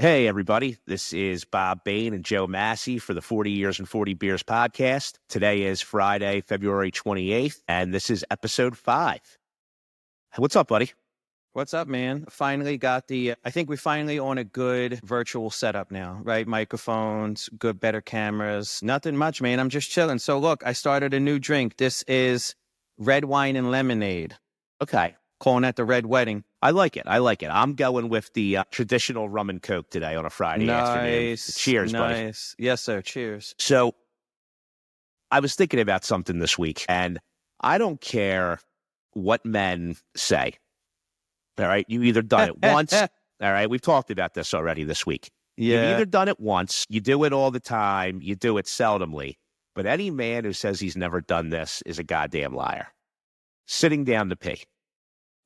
Hey, everybody. This is Bob Bain and Joe Massi for the 40 Years and 40 Beers podcast. Today is Friday, February 28th, and this is episode 5. What's up, buddy? What's up, man? Finally got I think we finally on a good virtual setup now, right? Microphones, good, better cameras. Nothing much, man. I'm just chilling. So look, I started a new drink. This is red wine and lemonade. Okay. Calling that the Red Wedding. I like it. I'm going with the traditional rum and Coke today on a Friday afternoon. Cheers, buddy. Nice. Yes, sir. Cheers. So I was thinking about something this week, and I don't care what men say. All right. You either done it once. All right. We've talked about this already this week. Yeah. You've either done it once, you do it all the time, you do it seldomly. But any man who says he's never done this is a goddamn liar. Sitting down to pee.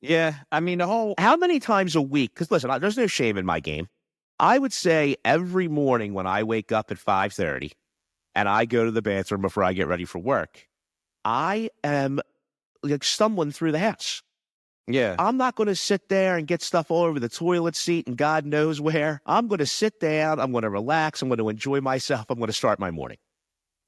Yeah. I mean, how many times a week? Because listen, there's no shame in my game. I would say every morning when I wake up at 5:30 and I go to the bathroom before I get ready for work, I am like stumbling through the house. Yeah. I'm not going to sit there and get stuff all over the toilet seat and God knows where. I'm going to sit down. I'm going to relax. I'm going to enjoy myself. I'm going to start my morning.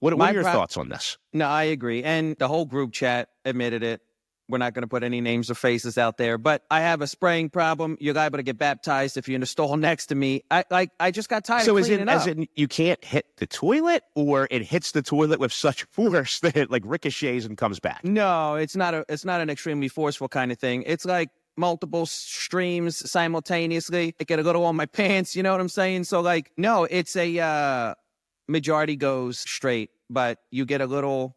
What are your thoughts on this? No, I agree. And the whole group chat admitted it. We're not going to put any names or faces out there, but I have a spraying problem. You're liable to get baptized if you're in the stall next to me. I just got tired of cleaning up. So is it you can't hit the toilet, or it hits the toilet with such force that it like ricochets and comes back? No, it's not an extremely forceful kind of thing. It's like multiple streams simultaneously. I get a little on my pants, you know what I'm saying? So like, no, it's a majority goes straight, but you get a little.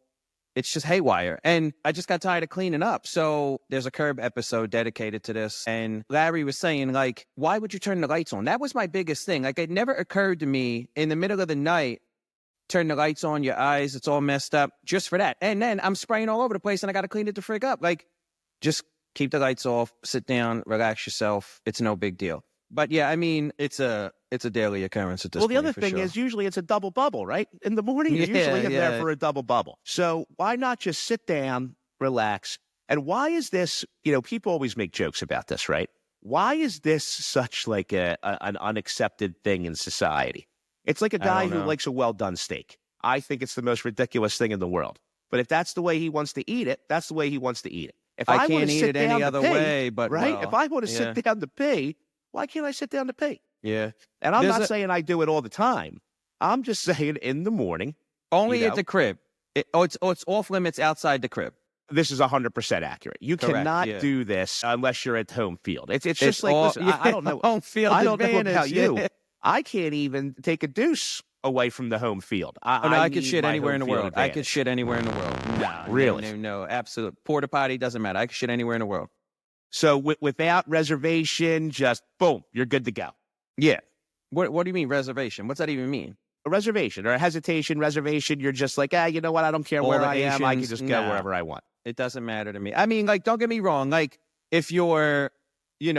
It's just haywire. And I just got tired of cleaning up. So there's a Curb episode dedicated to this. And Larry was saying, like, why would you turn the lights on? That was my biggest thing. Like, it never occurred to me in the middle of the night, turn the lights on, your eyes, it's all messed up just for that. And then I'm spraying all over the place and I got to clean it the frig up. Like, just keep the lights off, sit down, relax yourself. It's no big deal. But yeah, I mean, it's a daily occurrence at this point. Well, the other thing is usually it's a double bubble, right? In the morning, you're usually in there for a double bubble. So why not just sit down, relax? And why is this, people always make jokes about this, right? Why is this such like an unaccepted thing in society? It's like a guy who likes a well-done steak. I think it's the most ridiculous thing in the world. But if that's the way he wants to eat it, that's the way he wants to eat it. If I can't eat it any other way, but right? If I want to sit down to pee, why can't I sit down to pee? Yeah. And I'm not saying I do it all the time. I'm just saying in the morning. Only at the crib. It's off limits outside the crib. This is 100% accurate. You cannot do this unless you're at home field. It's just like, listen, I don't know. Home field I don't advantage, know about you. I can't even take a deuce away from the home field. I could shit anywhere in the world. I could shit anywhere in the world. No, really? No, absolutely. Porta potty doesn't matter. I could shit anywhere in the world. So without reservation, just boom, you're good to go. Yeah. What do you mean reservation? What's that even mean? A reservation or a hesitation reservation. You're just like, you know what? I don't care where I am. I can just go wherever I want. It doesn't matter to me. I mean, like, don't get me wrong. Like, if you're, if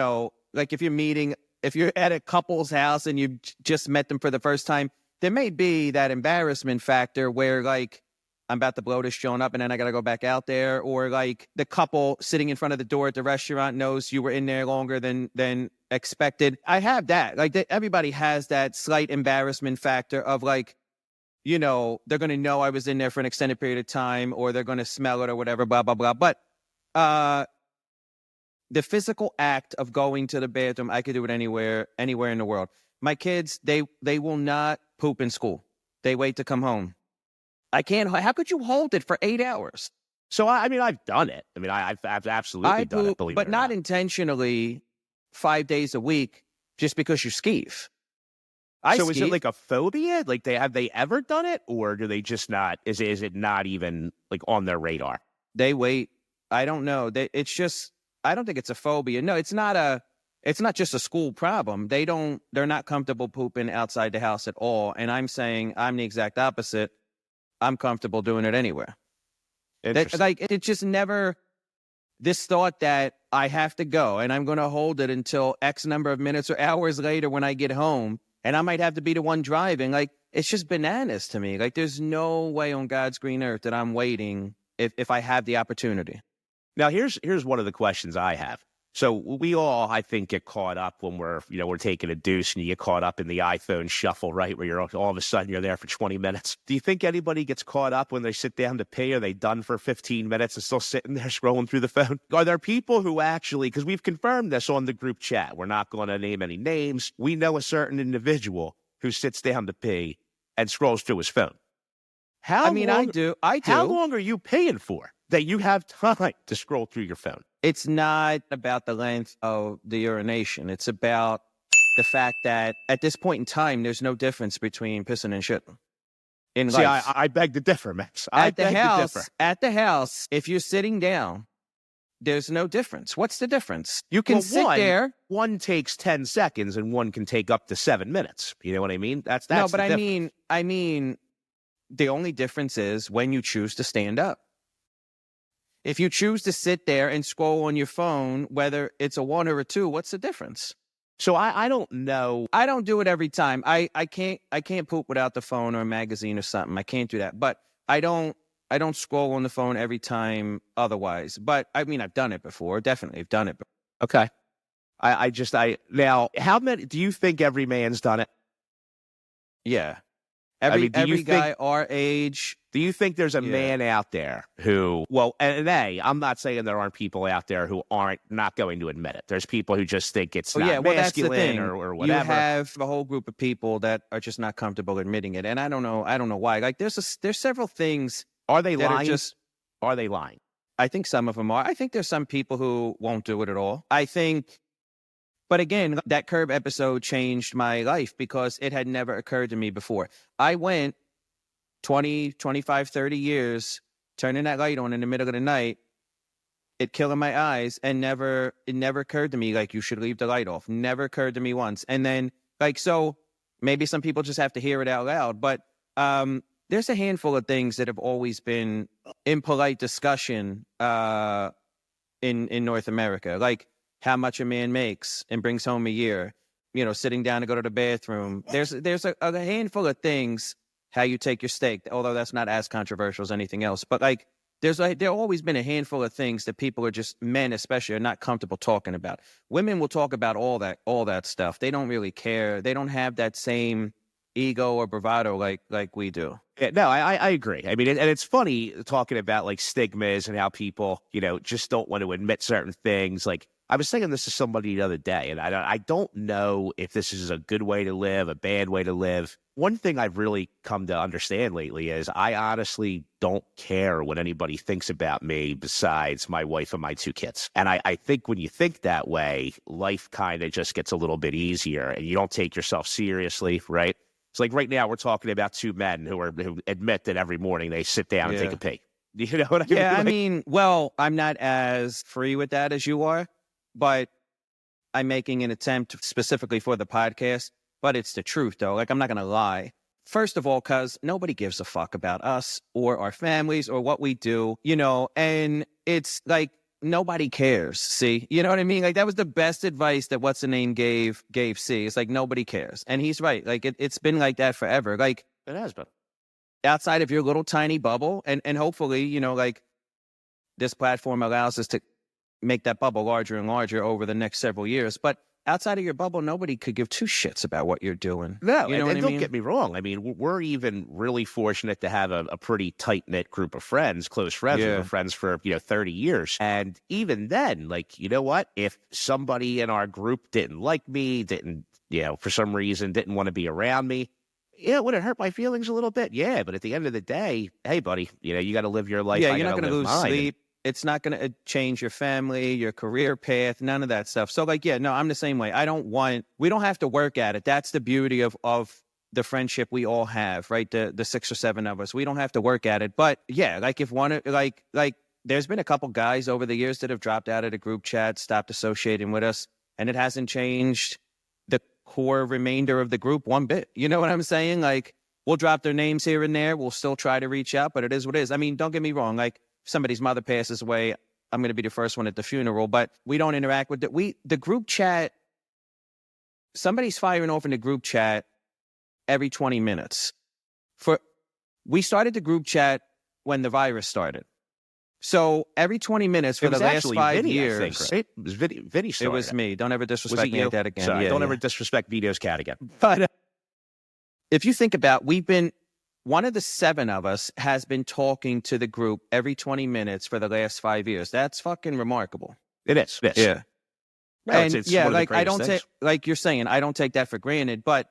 you're at a couple's house and you just met them for the first time, there may be that embarrassment factor where, like, I'm about to blow this joint up and then I got to go back out there. Or like the couple sitting in front of the door at the restaurant knows you were in there longer than expected. I have that. Like everybody has that slight embarrassment factor of like, they're going to know I was in there for an extended period of time or they're going to smell it or whatever, blah, blah, blah. But the physical act of going to the bathroom, I could do it anywhere in the world. My kids, they will not poop in school. They wait to come home. I can't. How could you hold it for 8 hours? So, I mean, I've done it. I mean, I've absolutely done it, but not intentionally 5 days a week just because you skeeve. So is it like a phobia? Like have they ever done it? Or do they just not, is it not even like on their radar? They wait. I don't know. It's just, I don't think it's a phobia. No, it's not just a school problem. They're not comfortable pooping outside the house at all. And I'm saying I'm the exact opposite. I'm comfortable doing it anywhere. It just never, this thought that I have to go and I'm going to hold it until X number of minutes or hours later when I get home and I might have to be the one driving. Like, it's just bananas to me. Like, there's no way on God's green earth that I'm waiting if I have the opportunity. Now, here's one of the questions I have. So we all, I think, get caught up when we're taking a deuce and you get caught up in the iPhone shuffle, right? Where you're all of a sudden you're there for 20 minutes. Do you think anybody gets caught up when they sit down to pee? Are they done for 15 minutes and still sitting there scrolling through the phone? Are there people who actually, because we've confirmed this on the group chat, we're not going to name any names. We know a certain individual who sits down to pee and scrolls through his phone. I do. How long are you paying for that you have time to scroll through your phone? It's not about the length of the urination. It's about the fact that at this point in time, there's no difference between pissing and shitting in life. I beg to differ, Max. At the house, if you're sitting down, there's no difference. What's the difference? You can sit there. One takes 10 seconds and one can take up to 7 minutes. You know what I mean? That's no, but I mean, the only difference is when you choose to stand up. If you choose to sit there and scroll on your phone, whether it's a 1 or a 2, what's the difference? So I don't know. I don't do it every time. I can't poop without the phone or a magazine or something. I can't do that. But I don't scroll on the phone every time otherwise. But I mean, I've done it before. Definitely, I've done it before. Okay. Now, how many do you think every man's done it? Yeah. Every guy our age. Do you think there's a man out there who, and I'm not saying there aren't people out there who aren't not going to admit it. There's people who just think it's not masculine that's the thing. Or whatever. You have a whole group of people that are just not comfortable admitting it. And I don't know why. Like there's several things. Are they lying? Are they lying? I think some of them are. I think there's some people who won't do it at all. But again, that curb episode changed my life because it had never occurred to me before. I went 20, 25, 30 years turning that light on in the middle of the night, it killing my eyes, and it never occurred to me, like, you should leave the light off. Never occurred to me once. And then, so maybe some people just have to hear it out loud, but there's a handful of things that have always been in polite discussion in North America, like how much a man makes and brings home a year, sitting down to go to the bathroom. There's a handful of things, how you take your steak, although that's not as controversial as anything else. But there always been a handful of things that people are just, men especially, are not comfortable talking about. Women will talk about all that stuff. They don't really care. They don't have that same ego or bravado like we do. Yeah, no, I agree. I mean, and it's funny talking about like stigmas and how people, just don't want to admit certain things. Like, I was saying this to somebody the other day, and I don't know if this is a good way to live, a bad way to live. One thing I've really come to understand lately is I honestly don't care what anybody thinks about me besides my wife and my 2 kids. And I think when you think that way, life kind of just gets a little bit easier and you don't take yourself seriously, right? It's like right now we're talking about 2 men who admit that every morning they sit down and take a pee. You know what I mean? Yeah, I mean, I'm not as free with that as you are. But I'm making an attempt specifically for the podcast. But it's the truth, though. Like, I'm not going to lie. First of all, because nobody gives a fuck about us or our families or what we do, and it's like nobody cares. See, you know what I mean? Like, that was the best advice that what's the name gave C. It's like nobody cares. And he's right. Like, it's been like that forever. Like, it has been. Outside of your little tiny bubble. And hopefully, this platform allows us to make that bubble larger and larger over the next several years. But outside of your bubble, nobody could give 2 shits about what you're doing. No, and don't get me wrong. I mean, we're even really fortunate to have a pretty tight-knit group of friends, close friends. We've been friends for, 30 years. And even then, like, you know what? If somebody in our group didn't like me, didn't, for some reason, didn't want to be around me, would it hurt my feelings a little bit? Yeah, but at the end of the day, hey, buddy, you got to live your life. Yeah, you're not going to lose sleep. It's not going to change your family, your career path, none of that stuff. So I'm the same way. We don't have to work at it. That's the beauty of the friendship we all have, right? The 6 or 7 of us, we don't have to work at it. But yeah, like if one, like there's been a couple guys over the years that have dropped out of the group chat, stopped associating with us, and it hasn't changed the core remainder of the group one bit. You know what I'm saying? Like, we'll drop their names here and there. We'll still try to reach out, but it is what it is. I mean, don't get me wrong. Like, if somebody's mother passes away, I'm going to be the first one at the funeral, but we don't interact with it. The group chat, somebody's firing off in the group chat every 20 minutes. We started the group chat when the virus started. So every 20 minutes for It the was last actually 5 Vinny, years. I think, right? It was Vinny It started was me. Don't ever Was disrespect it me you? like that again. Sorry, Yeah, don't yeah. ever disrespect Vito's cat again. But if you think about, one of the 7 of us has been talking to the group every 20 minutes for the last 5 years. That's fucking remarkable. It is. It is. Yeah. No, And it's yeah, one of the like I greatest don't things. take, like you're saying, I don't take that for granted. But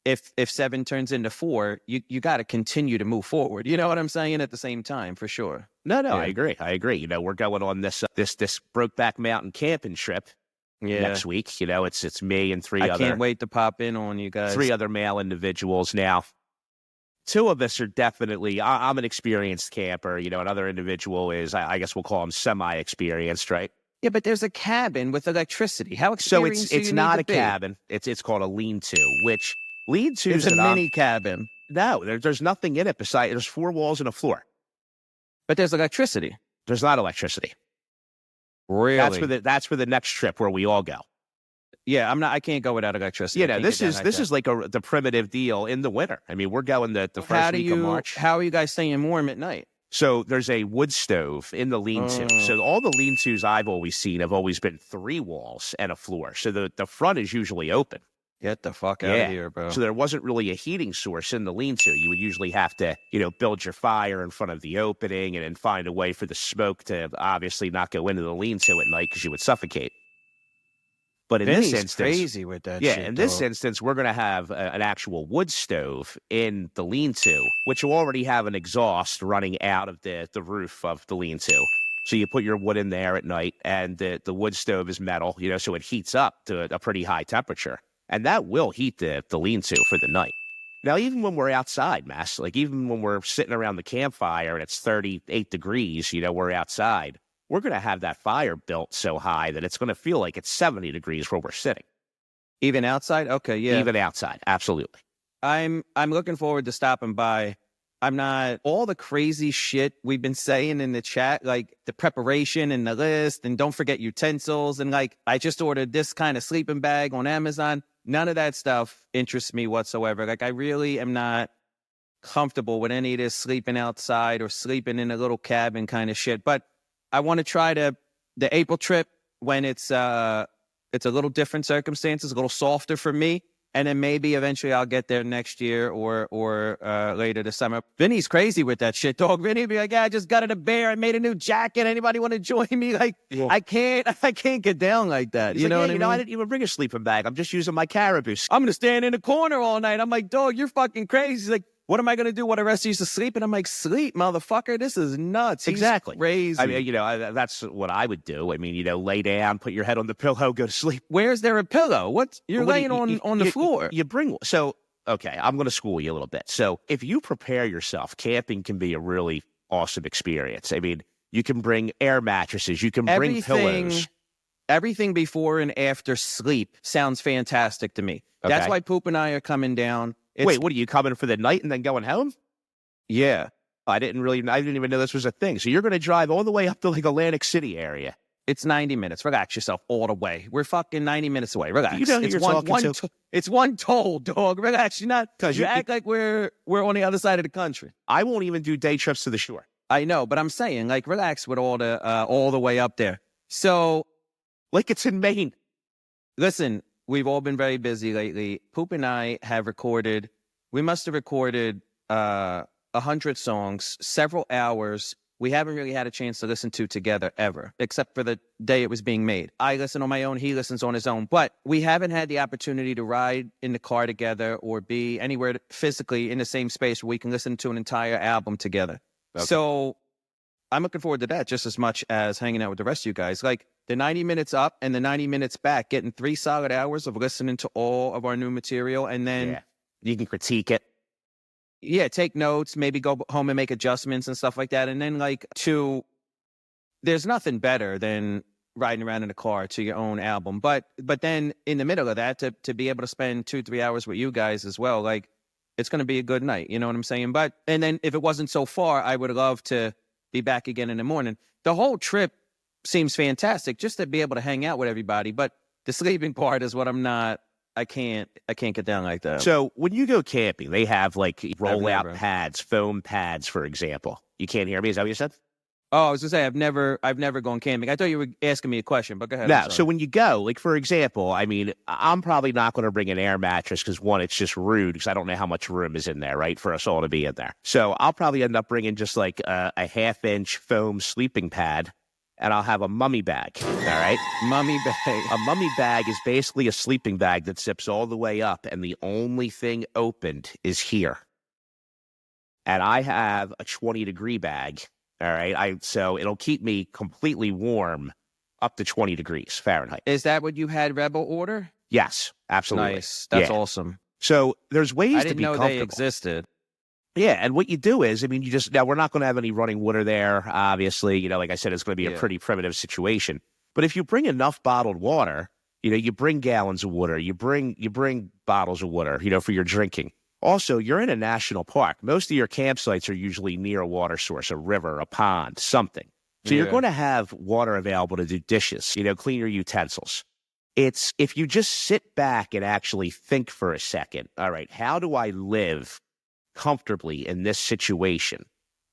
if 7 turns into 4, you got to continue to move forward. You know what I'm saying? At the same time, for sure. No, Yeah. I agree. You know, we're going on this Brokeback Mountain camping trip next week. You know, it's me and I can't wait to pop in on you guys. 3 other male individuals. Now, 2 of us are definitely, I'm an experienced camper, you know, another individual is, I guess we'll call him semi-experienced, right? Yeah, but there's a cabin with electricity. How So experienced it's do you not need a to be? cabin. It's called a lean-to, which lean-tos It's a mini cabin, No, there's nothing in it besides, there's 4 walls and a floor. but there's electricity. There's not electricity. Really? That's for the next trip where we all go. Yeah, I can't go without electricity. You I know, can't this get down is like this that. is like the primitive deal in the winter. I mean, we're going the first week of March. How are you guys staying warm at night? So there's a wood stove in the lean-to. Oh. So all the lean-tos I've always seen have always been 3 walls and a floor. So the front is usually open. Get the fuck out of here, bro. So there wasn't really a heating source in the lean-to. You would usually have to, you know, build your fire in front of the opening and then find a way for the smoke to obviously not go into the lean-to at night because you would suffocate. But in Vinny's this instance, crazy with that yeah, shit, in this dog. instance, we're going to have an actual wood stove in the lean-to, which will already have an exhaust running out of the roof of the lean-to. So you put your wood in there at night, and the wood stove is metal, you know, so it heats up to a pretty high temperature. And that will heat the lean-to for the night. Now, even when we're outside, Mass, like even when we're sitting around the campfire and it's 38 degrees, you know, we're outside, we're going to have that fire built so high that it's going to feel like it's 70 degrees where we're sitting. Even outside? Okay, yeah. Even outside, absolutely. I'm looking forward to stopping by. I'm not all the crazy shit we've been saying in the chat, like the preparation and the list, and don't forget utensils, and like I just ordered this kind of sleeping bag on Amazon. None of that stuff interests me whatsoever. Like I really am not comfortable with any of this sleeping outside or sleeping in a little cabin kind of shit. But I want to try the April trip when it's a little different circumstances, a little softer for me. And then maybe eventually I'll get there next year or later this summer. Vinny's crazy with that shit, dog. Vinny be like, yeah, I just gutted a bear. I made a new jacket. Anybody want to join me? Like, yeah. I can't get down like that. You know what I mean? I didn't even bring a sleeping bag. I'm just using my caribou. I'm going to stand in the corner all night. I'm like, dog, you're fucking crazy. He's like, what am I going to do while the rest of you to sleep? And I'm like, sleep, motherfucker. This is nuts. Exactly. He's crazy. I mean, you know, that's what I would do. I mean, you know, lay down, put your head on the pillow, go to sleep. Where's there a pillow? What? You're laying on the floor. You bring, so, okay, I'm going to school you a little bit. So if you prepare yourself, camping can be a really awesome experience. I mean, you can bring air mattresses. You can bring pillows. Everything before and after sleep sounds fantastic to me. Okay. That's why Poop and I are coming down. Wait, what are you coming for the night and then going home? Yeah. I didn't even know this was a thing. So you're going to drive all the way up to like Atlantic City area. It's 90 minutes. Relax yourself all the way. We're fucking 90 minutes away. Relax. You know who you're talking to? It's one toll, dog. Relax. You're not, because you act like we're on the other side of the country. I won't even do day trips to the shore. I know, but I'm saying, like, relax with all the way up there. So, like it's in Maine. Listen, we've all been very busy lately. Poop and I have recorded, we must have recorded 100 songs, several hours. We haven't really had a chance to listen to together ever, except for the day it was being made. I listen on my own, he listens on his own. But we haven't had the opportunity to ride in the car together or be anywhere physically in the same space where we can listen to an entire album together. Okay. So I'm looking forward to that just as much as hanging out with the rest of you guys. Like the 90 minutes up and the 90 minutes back, getting 3 solid hours of listening to all of our new material. And then you can critique it. Yeah, take notes, maybe go home and make adjustments and stuff like that. And then there's nothing better than riding around in a car to your own album. But then in the middle of that, to be able to spend 2-3 hours with you guys as well, like it's going to be a good night. You know what I'm saying? And then if it wasn't so far, I would love to be back again in the morning. The whole trip seems fantastic just to be able to hang out with everybody. But the sleeping part is what I can't get down like that. So when you go camping, they have like rollout pads, foam pads, for example. You can't hear me? Is that what you said? Oh, I was gonna say I've never gone camping. I thought you were asking me a question, but go ahead. No, so when you go, like for example, I mean, I'm probably not going to bring an air mattress because one, it's just rude because I don't know how much room is in there, right, for us all to be in there. So I'll probably end up bringing just like a 1/2-inch foam sleeping pad, and I'll have a mummy bag. All right, mummy bag. A mummy bag is basically a sleeping bag that zips all the way up, and the only thing opened is here. And I have a 20-degree bag. All right. So it'll keep me completely warm up to 20 degrees Fahrenheit. Is that what you had Rebel order? Yes, absolutely. Nice. That's awesome. So there's ways to be comfortable. I didn't know they existed. Yeah. And what you do is, I mean, now we're not going to have any running water there. Obviously, you know, like I said, it's going to be a pretty primitive situation. But if you bring enough bottled water, you know, you bring gallons of water, you bring bottles of water, you know, for your drinking. Also, you're in a national park. Most of your campsites are usually near a water source, a river, a pond, something. So you're going to have water available to do dishes, you know, clean your utensils. It's if you just sit back and actually think for a second, all right, how do I live comfortably in this situation?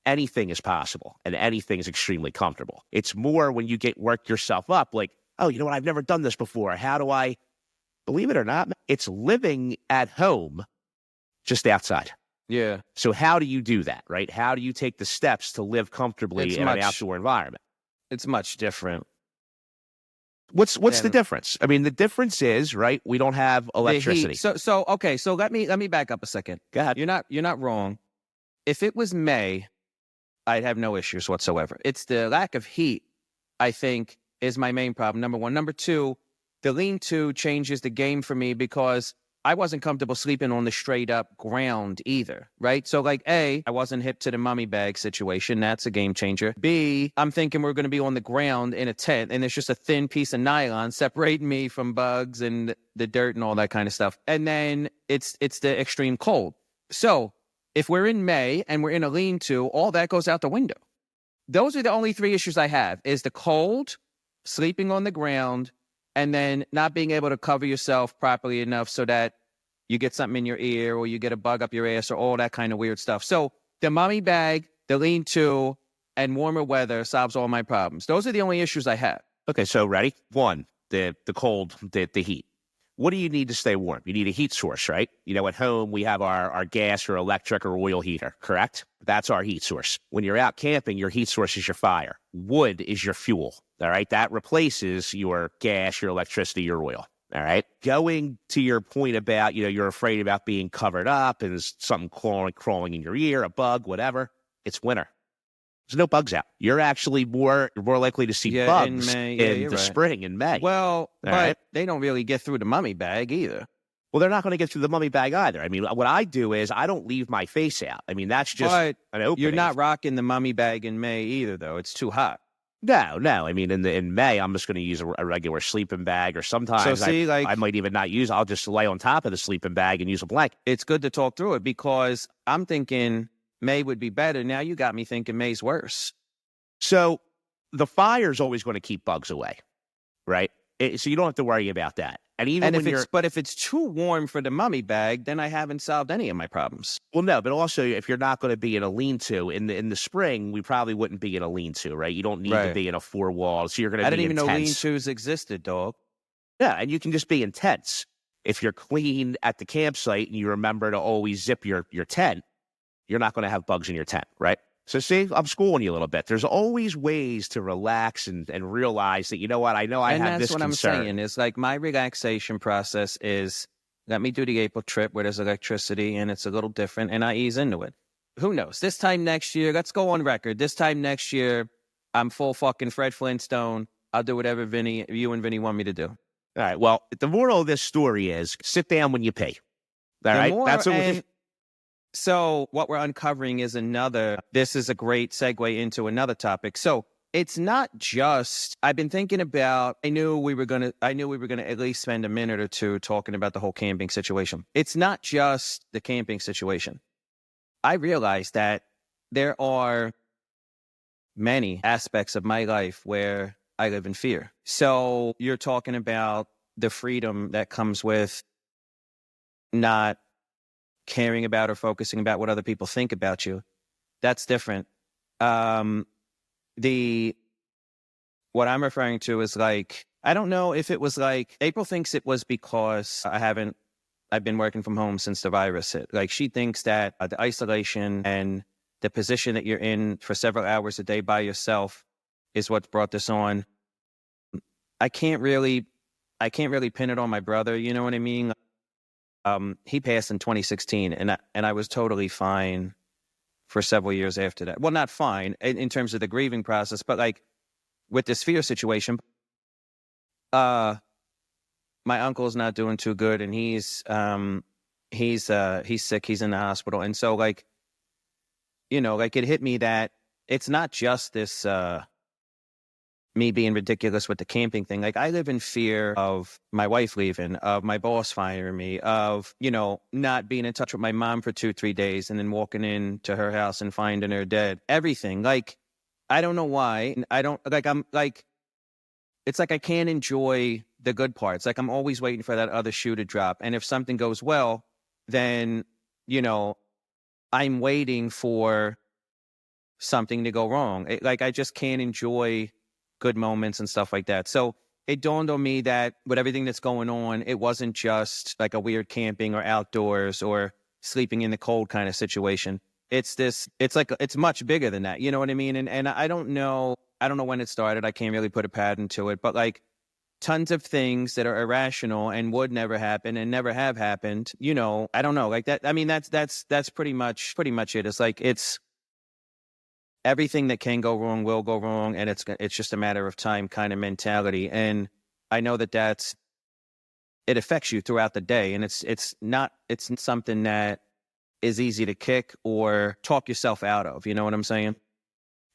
Anything is possible and anything is extremely comfortable. It's more when you work yourself up like, oh, you know what? I've never done this before. How do I, believe it or not, it's living at home just outside. Yeah. So how do you do that, right? How do you take the steps to live comfortably in an outdoor environment? It's much different. What's the difference? I mean, the difference is, right, we don't have electricity. So okay, so let me back up a second. Go ahead. You're not wrong. If it was May, I'd have no issues whatsoever. It's the lack of heat, I think, is my main problem. Number one. Number two, the lean-to changes the game for me because I wasn't comfortable sleeping on the straight up ground either, right? So like A, I wasn't hip to the mummy bag situation. That's a game changer. B, I'm thinking we're going to be on the ground in a tent and there's just a thin piece of nylon separating me from bugs and the dirt and all that kind of stuff. And then it's the extreme cold. So if we're in May and we're in a lean-to, all that goes out the window. Those are the only three issues I have is the cold, sleeping on the ground, and then not being able to cover yourself properly enough so that you get something in your ear or you get a bug up your ass or all that kind of weird stuff. So the mummy bag, the lean-to, and warmer weather solves all my problems. Those are the only issues I have. Okay, so ready? One, the cold, the heat. What do you need to stay warm? You need a heat source, right? You know, at home, we have our gas or electric or oil heater, correct? That's our heat source. When you're out camping, your heat source is your fire. Wood is your fuel, all right? That replaces your gas, your electricity, your oil, all right? Going to your point about, you know, you're afraid about being covered up and there's something crawling in your ear, a bug, whatever. It's winter. There's no bugs out. You're actually more likely to see bugs in the spring in May. Well, but they don't really get through the mummy bag either. Well, they're not going to get through the mummy bag either. I mean, what I do is I don't leave my face out. I mean, that's just an opening. You're not rocking the mummy bag in May either, though. It's too hot. No. I mean, in May, I'm just going to use a regular sleeping bag, or sometimes I might even not use. I'll just lay on top of the sleeping bag and use a blanket. It's good to talk through it because I'm thinking May would be better. Now you got me thinking May's worse. So the fire's always going to keep bugs away, right? So you don't have to worry about that. And even but if it's too warm for the mummy bag, then I haven't solved any of my problems. Well, no, but also if you're not going to be in a lean-to in the spring, we probably wouldn't be in a lean-to, right? You don't need to be in a 4-wall, so you're going to be I didn't even know tents. lean-tos existed, dog. Yeah, and you can just be in tents. If you're clean at the campsite and you remember to always zip your tent, you're not going to have bugs in your tent, right? So see, I'm schooling you a little bit. There's always ways to relax and realize that, you know what, I know I have this concern. And that's what I'm saying is like my relaxation process is let me do the April trip where there's electricity and it's a little different and I ease into it. Who knows? This time next year, let's go on record. This time next year, I'm full fucking Fred Flintstone. I'll do whatever you and Vinny want me to do. All right. Well, the moral of this story is sit down when you pee. All right. That's what So what we're uncovering is this is a great segue into another topic. So it's not just, I've been thinking about, I knew we were going to at least spend a minute or two talking about the whole camping situation. It's not just the camping situation. I realized that there are many aspects of my life where I live in fear. So you're talking about the freedom that comes with not caring about or focusing about what other people think about you. That's different. what I'm referring to is like, I don't know if it was like, April thinks it was because I've been working from home since the virus hit. Like, she thinks that the isolation and the position that you're in for several hours a day by yourself is what brought this on. I can't really pin it on my brother. You know what I mean? He passed in 2016, and I was totally fine for several years after that. Well, not fine in terms of the grieving process, but like with this fear situation, my uncle's not doing too good, and he's sick. He's in the hospital, and so like, you know, like it hit me that it's not just this. Me being ridiculous with the camping thing. Like, I live in fear of my wife leaving, of my boss firing me, of, you know, not being in touch with my mom for 2-3 days and then walking into her house and finding her dead. Everything. Like, I don't know why. I'm like, it's like I can't enjoy the good parts. Like, I'm always waiting for that other shoe to drop. And if something goes well, then, you know, I'm waiting for something to go wrong. Like, I just can't enjoy good moments and stuff like that. So it dawned on me that with everything that's going on, it wasn't just like a weird camping or outdoors or sleeping in the cold kind of situation. It's much bigger than that. You know what I mean? And I don't know when it started. I can't really put a pattern to it, but like tons of things that are irrational and would never happen and never have happened. You know, I don't know, like that. I mean, that's pretty much it. It's like, it's everything that can go wrong will go wrong, and it's just a matter of time kind of mentality. And I know that it affects you throughout the day, and it's not something that is easy to kick or talk yourself out of. You know what I'm saying?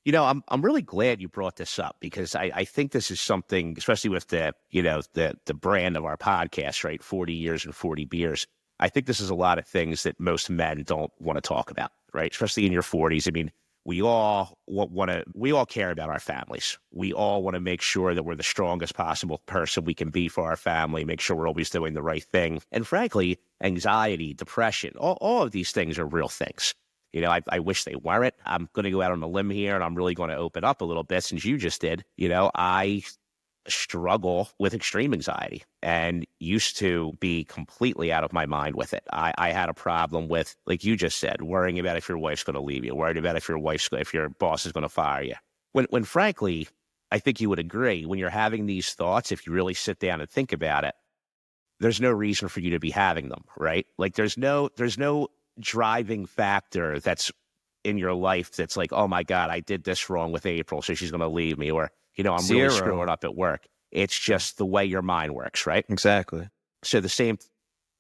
You know, I'm really glad you brought this up, because I think this is something, especially with the brand of our podcast, right? 40 years and 40 beers. I think this is a lot of things that most men don't want to talk about, right? Especially in your 40s. I mean, we all care about our families. We all want to make sure that we're the strongest possible person we can be for our family, make sure we're always doing the right thing. And frankly, anxiety, depression, all of these things are real things. You know, I wish they weren't. I'm going to go out on a limb here, and I'm really going to open up a little bit, since you just did. You know, I struggle with extreme anxiety and used to be completely out of my mind with it. I had a problem with, like you just said, worrying about if your wife's going to leave you, worried about if your boss is going to fire you. When frankly, I think you would agree, when you're having these thoughts, if you really sit down and think about it, there's no reason for you to be having them, right? Like there's no driving factor that's in your life that's like, oh my God, I did this wrong with April, so she's going to leave me, or, you know, I'm really screwing up at work. It's just the way your mind works, right? Exactly. So the same.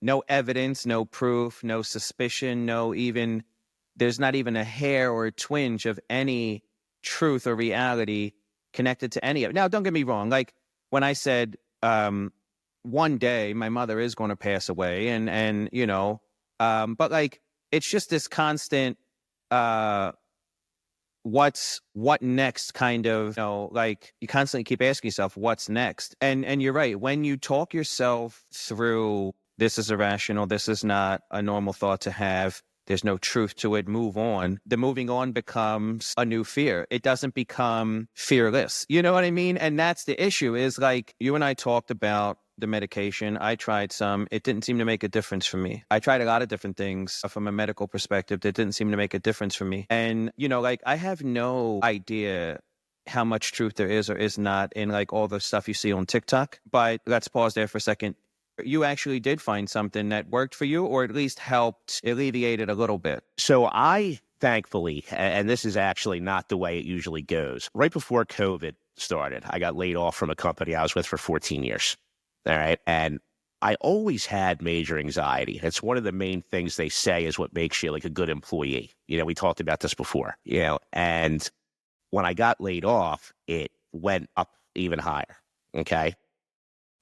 No evidence, no proof, no suspicion, there's not even a hair or a twinge of any truth or reality connected to any of it. Now, don't get me wrong. Like when I said, one day my mother is going to pass away, and you know, but like, it's just this constant, what next kind of, you know, like you constantly keep asking yourself, what's next? And you're right. When you talk yourself through, this is irrational, this is not a normal thought to have, there's no truth to it, move on. The moving on becomes a new fear. It doesn't become fearless. You know what I mean? And that's the issue, is like you and I talked about the medication. I tried some. It didn't seem to make a difference for me. I tried a lot of different things from a medical perspective that didn't seem to make a difference for me. And, you know, like I have no idea how much truth there is or is not in like all the stuff you see on TikTok. But let's pause there for a second. You actually did find something that worked for you, or at least helped alleviate it a little bit. So I, thankfully, and this is actually not the way it usually goes, right before COVID started, I got laid off from a company I was with for 14 years. All right. And I always had major anxiety. It's one of the main things they say is what makes you like a good employee. You know, we talked about this before, you know, and when I got laid off, it went up even higher. Okay.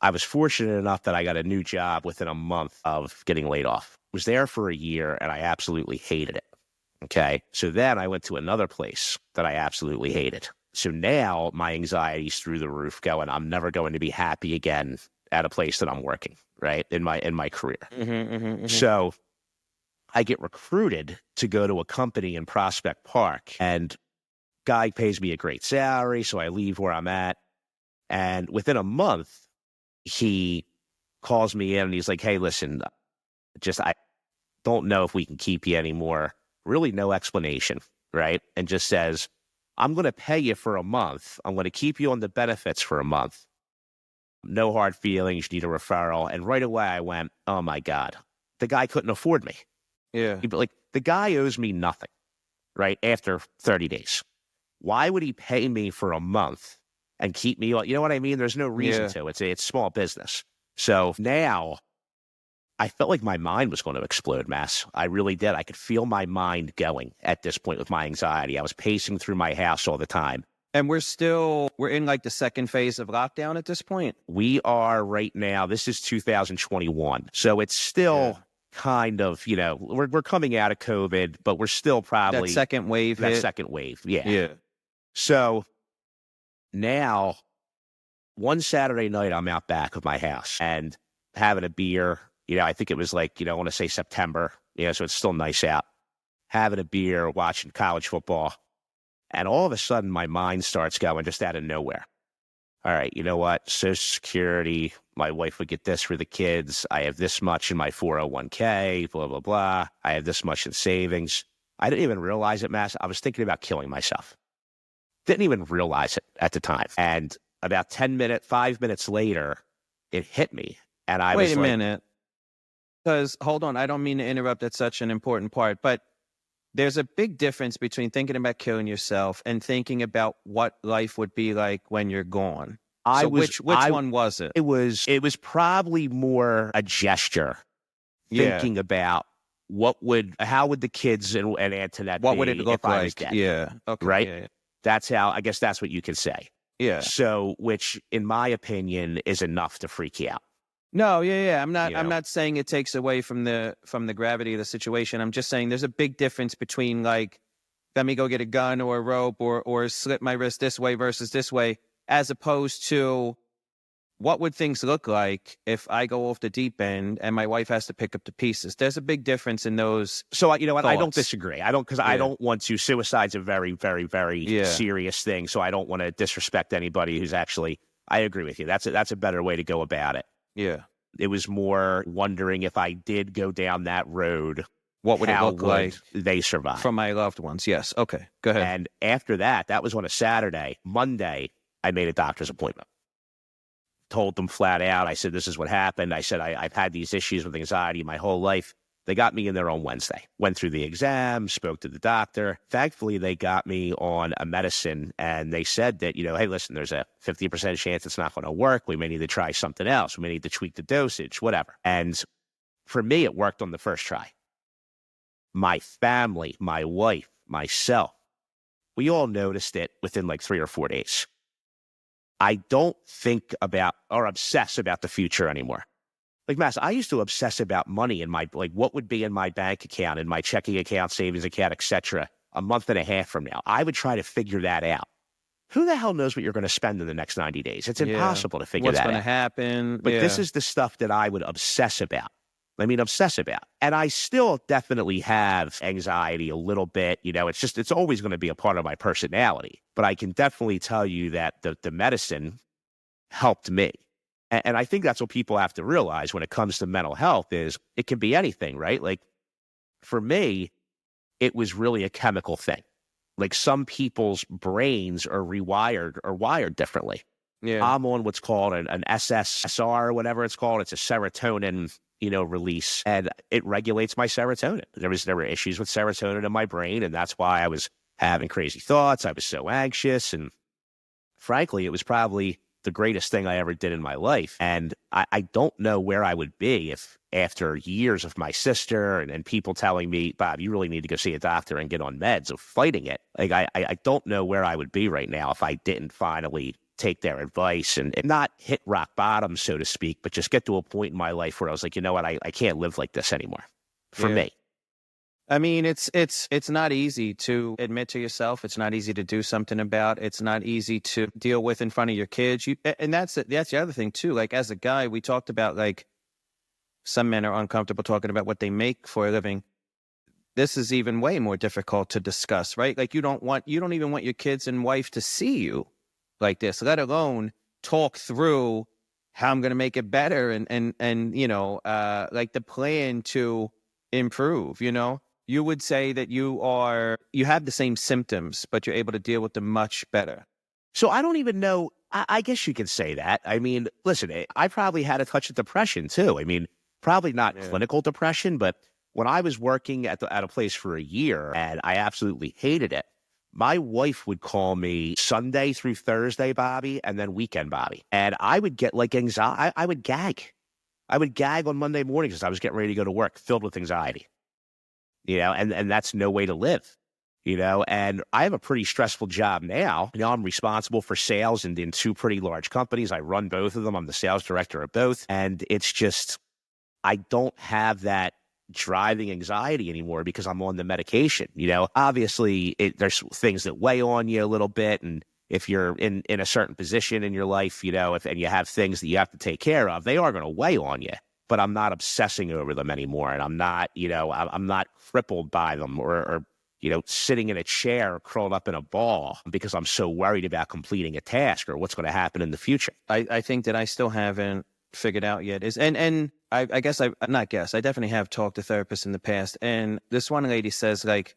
I was fortunate enough that I got a new job within a month of getting laid off. Was there for a year, and I absolutely hated it. Okay. So then I went to another place that I absolutely hated. So now my anxiety's through the roof, going, I'm never going to be happy again at a place that I'm working, right, in my career. So I get recruited to go to a company in Prospect Park, and Guy pays me a great salary, so I leave where I'm at. And within a month, he calls me in and he's like, hey, listen, I don't know if we can keep you anymore. Really no explanation, right? And just says, I'm going to pay you for a month. I'm going to keep you on the benefits for a month. No hard feelings, you need a referral. And right away I went, oh my God, the guy couldn't afford me. Yeah. Like, the guy owes me nothing, right? After 30 days. Why would he pay me for a month and keep me on? You know what I mean? There's no reason to. It's small business. So now I felt like my mind was going to explode, Mass. I really did. I could feel my mind going at this point with my anxiety. I was pacing through my house all the time. And we're in like the second phase of lockdown at this point. We are right now. This is 2021. So it's still kind of, we're coming out of COVID, but we're still probably that second wave. Second wave. Yeah. So now one Saturday night, I'm out back of my house and having a beer. I think it was like, I want to say September. So it's still nice out. Having a beer, watching college football. And all of a sudden, my mind starts going just out of nowhere. All right, you know what? Social Security, my wife would get this for the kids. I have this much in my 401k, blah, blah, blah. I have this much in savings. I didn't even realize it, Mass. I was thinking about killing myself. Didn't even realize it at the time. And about 5 minutes later, it hit me. And I was like, wait a minute. Because, hold on, I don't mean to interrupt at such an important part, but there's a big difference between thinking about killing yourself and thinking about what life would be like when you're gone. Which one was it? It was probably more a gesture, thinking about how would the kids and Antoinette what would it look if I like? was dead? Yeah. Okay. Right? Yeah. I guess that's what you could say. Yeah. So, which in my opinion is enough to freak you out. No, yeah. I'm not saying it takes away from the gravity of the situation. I'm just saying there's a big difference between like, let me go get a gun or a rope or slit my wrist this way versus this way, as opposed to what would things look like if I go off the deep end and my wife has to pick up the pieces. There's a big difference in those. So you know what? I don't thoughts. disagree. I don't want to. Suicide's a very, very, very serious thing. So I don't want to disrespect anybody who's actually. I agree with you. That's a better way to go about it. Yeah. It was more wondering if I did go down that road, what would it look like they survive from my loved ones? Yes. Okay. Go ahead. And after that was on a Saturday. Monday, I made a doctor's appointment. Told them flat out. I said, this is what happened. I said, I've had these issues with anxiety my whole life. They got me in there on Wednesday. Went through the exam, spoke to the doctor. Thankfully, they got me on a medicine, and they said that, hey, listen, there's a 50% chance it's not going to work. We may need to try something else. We may need to tweak the dosage, whatever. And for me, it worked on the first try. My family, my wife, myself, we all noticed it within like 3 or 4 days. I don't think about or obsess about the future anymore. Like, Mass, I used to obsess about money in what would be in my bank account, in my checking account, savings account, etc. a month and a half from now. I would try to figure that out. Who the hell knows what you're going to spend in the next 90 days? It's impossible to figure that out. What's going to happen? But this is the stuff that I would obsess about. And I still definitely have anxiety a little bit. It's always going to be a part of my personality. But I can definitely tell you that the medicine helped me. And I think that's what people have to realize when it comes to mental health is it can be anything, right? Like, for me, it was really a chemical thing. Like, some people's brains are wired differently. Yeah. I'm on what's called an SSRI or whatever it's called. It's a serotonin, release, and it regulates my serotonin. There were issues with serotonin in my brain, and that's why I was having crazy thoughts. I was so anxious, and frankly, it was probably the greatest thing I ever did in my life. And I don't know where I would be if after years of my sister and people telling me, Bob, you really need to go see a doctor and get on meds of fighting it. Like, I don't know where I would be right now if I didn't finally take their advice and not hit rock bottom, so to speak, but just get to a point in my life where I was like, you know what, I can't live like this anymore for me. I mean, it's not easy to admit to yourself. It's not easy to do something about. It's not easy to deal with in front of your kids. And that's the other thing too. Like, as a guy, we talked about, like, some men are uncomfortable talking about what they make for a living. this is even way more difficult to discuss, right? Like you don't even want your kids and wife to see you like this, let alone talk through how I'm going to make it better and you know, like the plan to improve, you know? You would say that you have the same symptoms, but you're able to deal with them much better. So I don't even know. I guess you could say that. I mean, listen, I probably had a touch of depression too. I mean, probably not clinical depression, but when I was working at a place for a year and I absolutely hated it, my wife would call me Sunday through Thursday, Bobby, and then weekend, Bobby. And I would get like anxiety. I would gag. I would gag on Monday mornings as I was getting ready to go to work, filled with anxiety. You know, and that's no way to live. You know, and I have a pretty stressful job now. You know, I'm responsible for sales in two pretty large companies. I run both of them. I'm the sales director of both. And it's just, I don't have that driving anxiety anymore because I'm on the medication. You know, obviously there's things that weigh on you a little bit. And if you're in a certain position in your life, you know, and you have things that you have to take care of, they are going to weigh on you. But I'm not obsessing over them anymore. And I'm not, you know, I'm not crippled by them or you know, sitting in a chair curled up in a ball because I'm so worried about completing a task or what's going to happen in the future. I think that I still haven't figured out yet is, and I definitely have talked to therapists in the past. And this one lady says, like,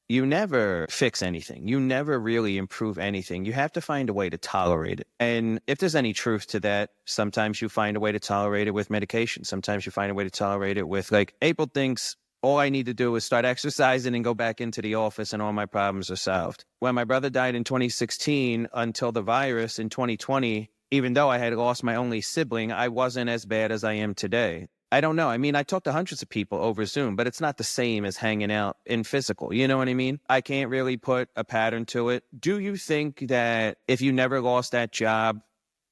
you never fix anything. You never really improve anything. You have to find a way to tolerate it. And if there's any truth to that, sometimes you find a way to tolerate it with medication. Sometimes you find a way to tolerate it with, like, April thinks all I need to do is start exercising and go back into the office and all my problems are solved. When my brother died in 2016, until the virus in 2020, even though I had lost my only sibling, I wasn't as bad as I am today. I don't know. I mean, I talk to hundreds of people over Zoom, but it's not the same as hanging out in physical. You know what I mean? I can't really put a pattern to it. Do you think that if you never lost that job,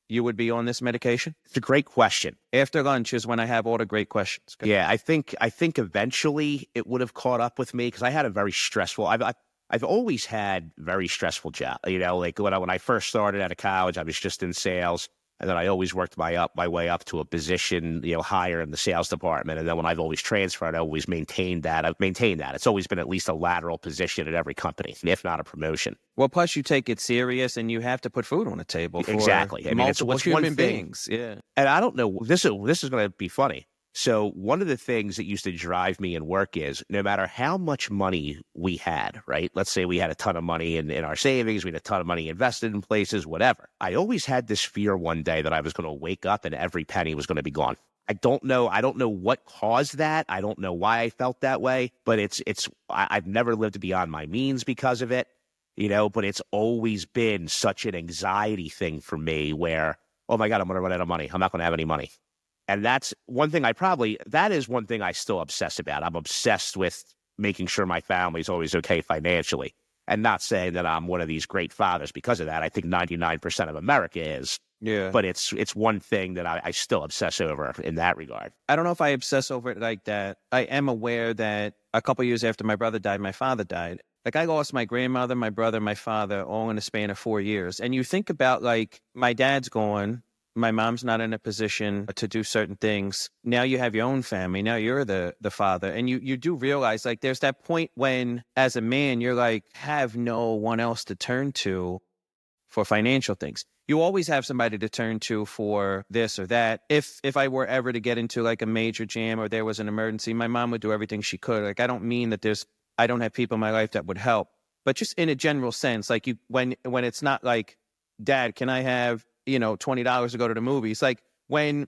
you would be on this medication? It's a great question. After lunch is when I have all the great questions. Yeah, I think eventually it would have caught up with me because I had a very stressful. I've always had very stressful job. You know, like when I first started out of college, I was just in sales, and then I always worked my way up to a position, you know, higher in the sales department. And then when I've always transferred, I always maintained that. I've maintained that. It's always been at least a lateral position at every company, if not a promotion. Well, plus you take it serious, and you have to put food on the table for exactly. I mean, it's human beings. Yeah, and I don't know. This is going to be funny. So one of the things that used to drive me in work is no matter how much money we had, right? Let's say we had a ton of money in our savings, we had a ton of money invested in places, whatever. I always had this fear one day that I was going to wake up and every penny was going to be gone. I don't know what caused that. I don't know why I felt that way, but I've never lived beyond my means because of it, you know, but it's always been such an anxiety thing for me where, oh my God, I'm going to run out of money. I'm not going to have any money. And that's one thing that is one thing I still obsess about. I'm obsessed with making sure my family's always okay financially, and not saying that I'm one of these great fathers because of that. I think 99% of America is. Yeah. But it's one thing that I still obsess over in that regard. I don't know if I obsess over it like that. I am aware that a couple years after my brother died, my father died. Like, I lost my grandmother, my brother, my father, all in a span of 4 years. And you think about, like, my dad's gone. My mom's not in a position to do certain things. Now you have your own family. Now you're the father. And you do realize, like, there's that point when, as a man, you're like, have no one else to turn to for financial things. You always have somebody to turn to for this or that. If I were ever to get into, like, a major jam or there was an emergency, my mom would do everything she could. Like, I don't mean that I don't have people in my life that would help. But just in a general sense, like, when it's not like, Dad, can I have, you know, $20 to go to the movies? Like, when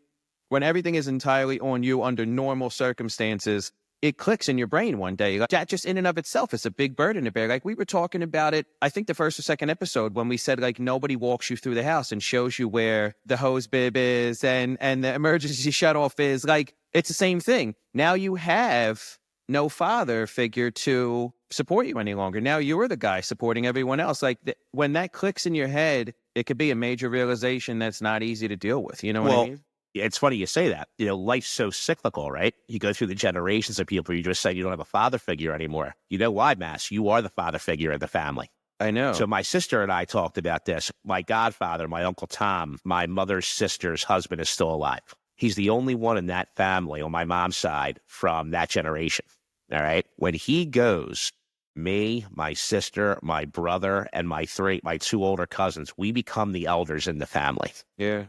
everything is entirely on you under normal circumstances, it clicks in your brain one day. Like, that just in and of itself is a big burden to bear. Like, we were talking about it, I think the first or second episode, when we said, like, nobody walks you through the house and shows you where the hose bib is and the emergency shutoff is. Like, it's the same thing. Now you have no father figure to support you any longer. Now you're the guy supporting everyone else. Like, when that clicks in your head, it could be a major realization that's not easy to deal with. You know what I mean? It's funny you say that. You know, life's so cyclical, right? You go through the generations of people. You just say you don't have a father figure anymore. You know why, Mass? You are the father figure in the family. I know. So my sister and I talked about this. My godfather, my Uncle Tom, my mother's sister's husband is still alive. He's the only one in that family on my mom's side from that generation. all right, when he goes, me, my sister, my brother, and my two older cousins, we become the elders in the family. Yeah.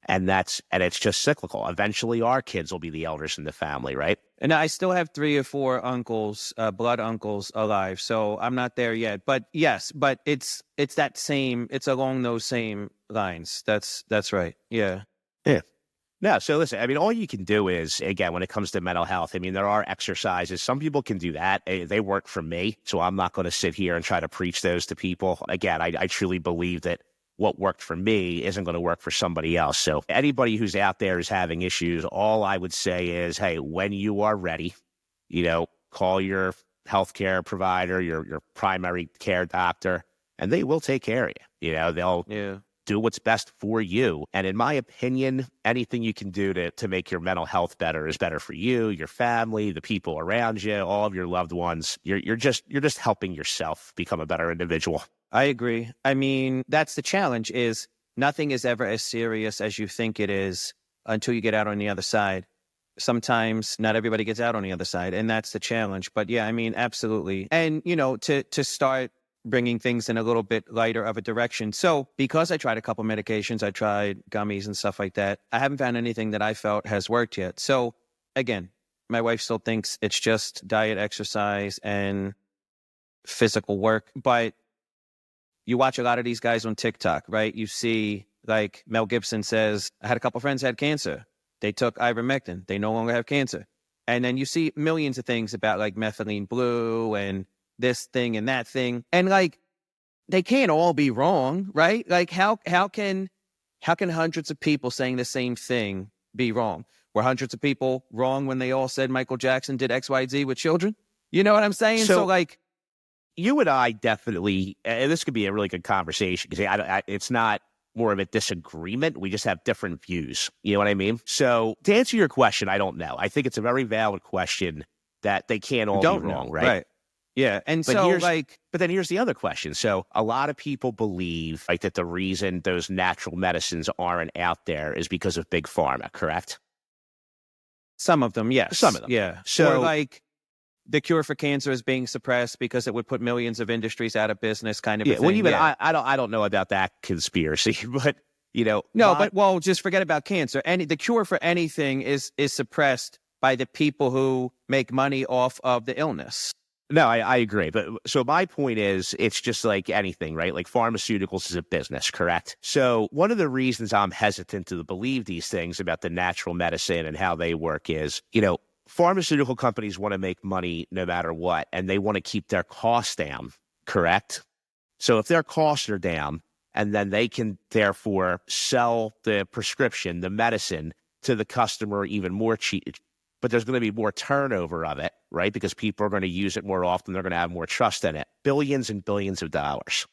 And it's just cyclical. Eventually our kids will be the elders in the family, right? And I still have 3 or 4 uncles, blood uncles alive. So I'm not there yet. But yes, but it's along those same lines. That's right. Yeah. Yeah. No, so listen, I mean, all you can do is, again, when it comes to mental health, I mean, there are exercises. Some people can do that. They work for me. So I'm not going to sit here and try to preach those to people. Again, I truly believe that what worked for me isn't going to work for somebody else. So anybody who's out there is having issues, all I would say is, hey, when you are ready, call your healthcare provider, your primary care doctor, and they will take care of you. They'll do what's best for you. And in my opinion, anything you can do to make your mental health better is better for you, your family, the people around you, all of your loved ones. You're just helping yourself become a better individual. I agree. I mean, that's the challenge, is nothing is ever as serious as you think it is until you get out on the other side. Sometimes not everybody gets out on the other side, and that's the challenge. But yeah, I mean, absolutely. And, to start bringing things in a little bit lighter of a direction. So because I tried a couple medications, I tried gummies and stuff like that, I haven't found anything that I felt has worked yet. So again, my wife still thinks it's just diet, exercise, and physical work. But you watch a lot of these guys on TikTok, right? You see, like Mel Gibson says, I had a couple friends had cancer. They took ivermectin. They no longer have cancer. And then you see millions of things about like methylene blue and this thing and that thing. And like, they can't all be wrong, right? Like how can hundreds of people saying the same thing be wrong? Were hundreds of people wrong when they all said Michael Jackson did X, Y, Z with children? You know what I'm saying? So like, you and I definitely, and this could be a really good conversation because it's not more of a disagreement. We just have different views. You know what I mean? So to answer your question, I don't know. I think it's a very valid question that they can't all be wrong, right? Yeah. And but then here's the other question. So a lot of people believe like that the reason those natural medicines aren't out there is because of big pharma, correct? Some of them, yes. Some of them. Yeah. So or like the cure for cancer is being suppressed because it would put millions of industries out of business, kind of. Yeah. Well, even I don't know about that conspiracy, but just forget about cancer. The cure for anything is suppressed by the people who make money off of the illness. No, I agree. But so my point is, it's just like anything, right? Like pharmaceuticals is a business, correct? So one of the reasons I'm hesitant to believe these things about the natural medicine and how they work is, pharmaceutical companies want to make money no matter what, and they want to keep their costs down, correct? So if their costs are down, and then they can therefore sell the prescription, the medicine, to the customer even more cheap, but there's going to be more turnover of it, right? Because people are going to use it more often. They're going to have more trust in it. Billions and billions of dollars.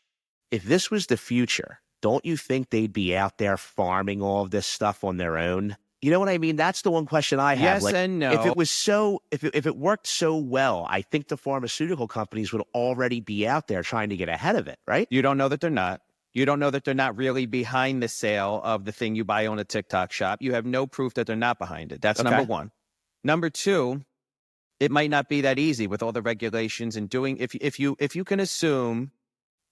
If this was the future, don't you think they'd be out there farming all of this stuff on their own? You know what I mean? That's the one question I have. Yes and no. If it was if it worked so well, I think the pharmaceutical companies would already be out there trying to get ahead of it, right? You don't know that they're not. You don't know that they're not really behind the sale of the thing you buy on a TikTok shop. You have no proof that they're not behind it. That's number one. Number two, it might not be that easy with all the regulations and doing. If you can assume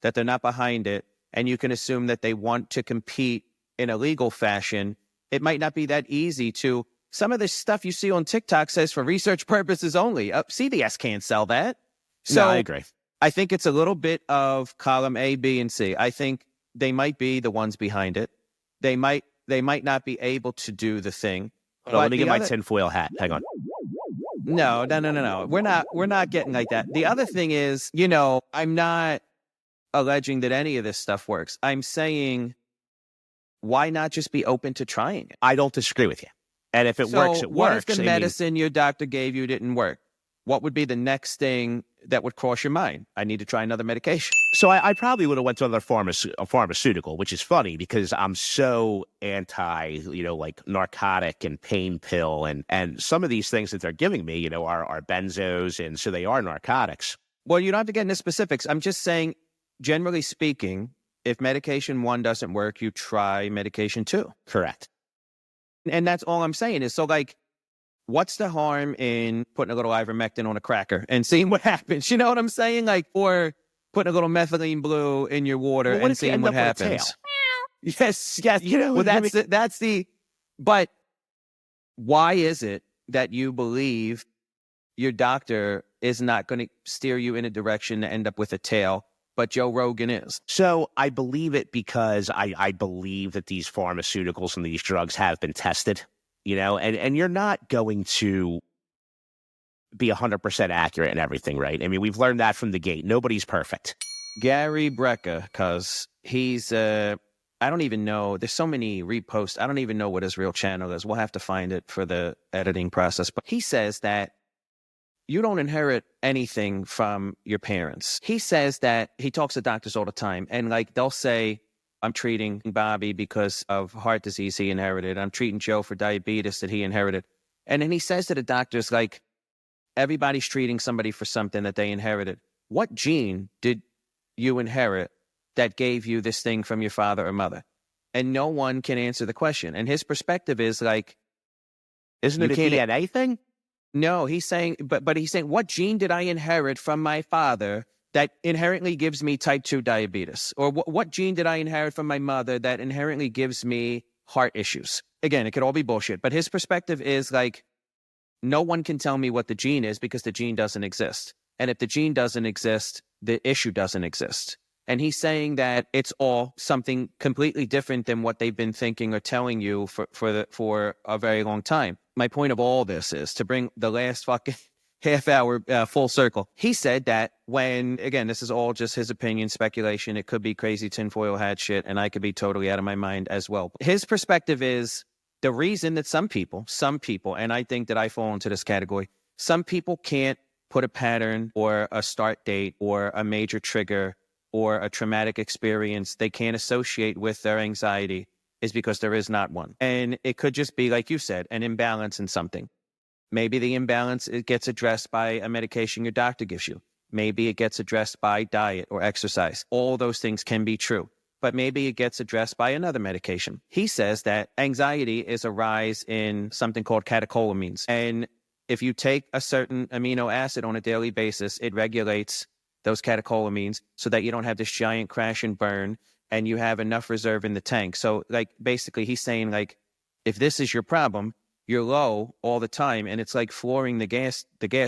that they're not behind it, and you can assume that they want to compete in a legal fashion, it might not be that easy to. Some of the stuff you see on TikTok says for research purposes only. CVS can't sell that. So no, I agree. I think it's a little bit of column A, B, and C. I think they might be the ones behind it. They might not be able to do the thing. Let me get my tinfoil hat. Hang on. No. We're not getting like that. The other thing is, I'm not alleging that any of this stuff works. I'm saying, why not just be open to trying it? I don't disagree with you. And if it works, it works. What if the medicine your doctor gave you didn't work? What would be the next thing that would cross your mind? I need to try another medication. So I probably would have went to another pharmaceutical, which is funny because I'm so anti, like narcotic and pain pill. And some of these things that they're giving me, are benzos. And so they are narcotics. Well, you don't have to get into specifics. I'm just saying, generally speaking, if medication 1 doesn't work, you try medication 2. Correct. And that's all I'm saying is, so like, what's the harm in putting a little ivermectin on a cracker and seeing what happens? You know what I'm saying? Like, or putting a little methylene blue in your water and seeing what happens. Yes, yes. You know, well, that's the. But why is it that you believe your doctor is not going to steer you in a direction to end up with a tail, but Joe Rogan is? So I believe it because I believe that these pharmaceuticals and these drugs have been tested, you know, and you're not going to be 100% accurate in everything, right? I mean, we've learned that from the gate. Nobody's perfect. Gary Brecka, because he's, I don't even know. There's so many reposts. I don't even know what his real channel is. We'll have to find it for the editing process. But he says that you don't inherit anything from your parents. He says that he talks to doctors all the time. And like they'll say, I'm treating Bobby because of heart disease he inherited. I'm treating Joe for diabetes that he inherited. And then he says to the doctors, like, everybody's treating somebody for something that they inherited. What gene did you inherit that gave you this thing from your father or mother? And no one can answer the question. And his perspective is like, isn't it a DNA thing? No, he's saying, but he's saying, what gene did I inherit from my father that inherently gives me type 2 diabetes? Or what gene did I inherit from my mother that inherently gives me heart issues? Again, it could all be bullshit. But his perspective is like, no one can tell me what the gene is because the gene doesn't exist. And if the gene doesn't exist, the issue doesn't exist. And he's saying that it's all something completely different than what they've been thinking or telling you for a very long time. My point of all this is to bring the last fucking half hour full circle. He said that when, again, this is all just his opinion, speculation. It could be crazy tinfoil hat shit, and I could be totally out of my mind as well. His perspective is the reason that some people, and I think that I fall into this category, some people can't put a pattern or a start date or a major trigger or a traumatic experience they can't associate with their anxiety is because there is not one. And it could just be, like you said, an imbalance in something. Maybe the imbalance, it gets addressed by a medication your doctor gives you. Maybe it gets addressed by diet or exercise. All those things can be true. But maybe it gets addressed by another medication. He says that anxiety is a rise in something called catecholamines. And if you take a certain amino acid on a daily basis, it regulates those catecholamines so that you don't have this giant crash and burn and you have enough reserve in the tank. So like basically he's saying like, if this is your problem, you're low all the time and it's like flooring the gas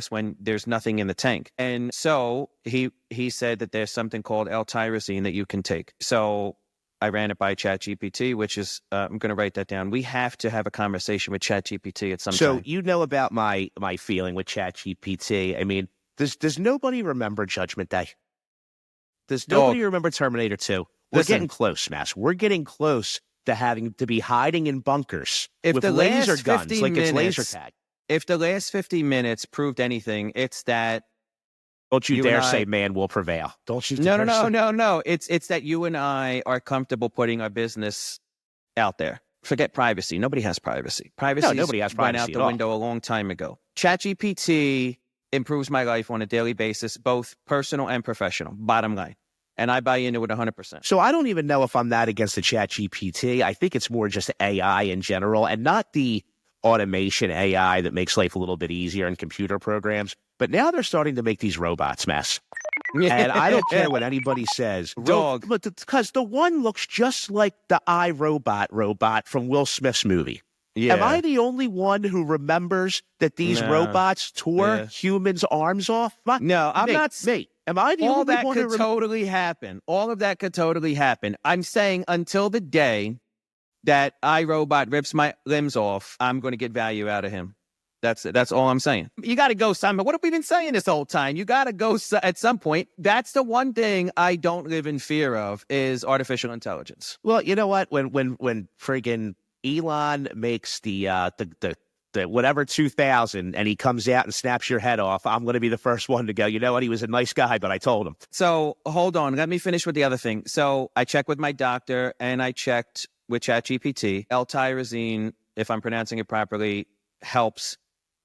when there's nothing in the tank. And so he said that there's something called L-tyrosine that you can take. So I ran it by ChatGPT, which is, I'm going to write that down. We have to have a conversation with ChatGPT at some time. So you know about my feeling with ChatGPT. I mean, does nobody remember Judgment Day? Does nobody remember Terminator 2? We're getting close, Mass. We're getting close to having to be hiding in bunkers with laser guns, like it's laser tag. If the last 50 minutes proved anything, it's that. Don't you dare say man will prevail. Don't you dare say. No. It's that you and I are comfortable putting our business out there. Forget privacy. Nobody has privacy. Nobody has privacy went out the window a long time ago. ChatGPT improves my life on a daily basis, both personal and professional, bottom line. And I buy into it 100%. So I don't even know if I'm that against the ChatGPT. I think it's more just AI in general and not the automation AI that makes life a little bit easier in computer programs. But now they're starting to make these robots, Mess. And I don't care what anybody says. Dog. But because the one looks just like the robot from Will Smith's movie. Yeah. Am I the only one who remembers that these robots tore humans' arms off? No, I'm not. Me. Am I the all only that one could totally happen. All of that could totally happen. I'm saying until the day that iRobot rips my limbs off, I'm going to get value out of him. That's it. That's all I'm saying. You got to go, Simon. What have we been saying this whole time? You got to go at some point. That's the one thing I don't live in fear of is artificial intelligence. Well, you know what? When friggin' Elon makes the whatever 2000 and he comes out and snaps your head off, I'm going to be the first one to go, you know what? He was a nice guy, but I told him. So hold on. Let me finish with the other thing. So I checked with my doctor and I checked with ChatGPT. L-tyrosine, if I'm pronouncing it properly, helps.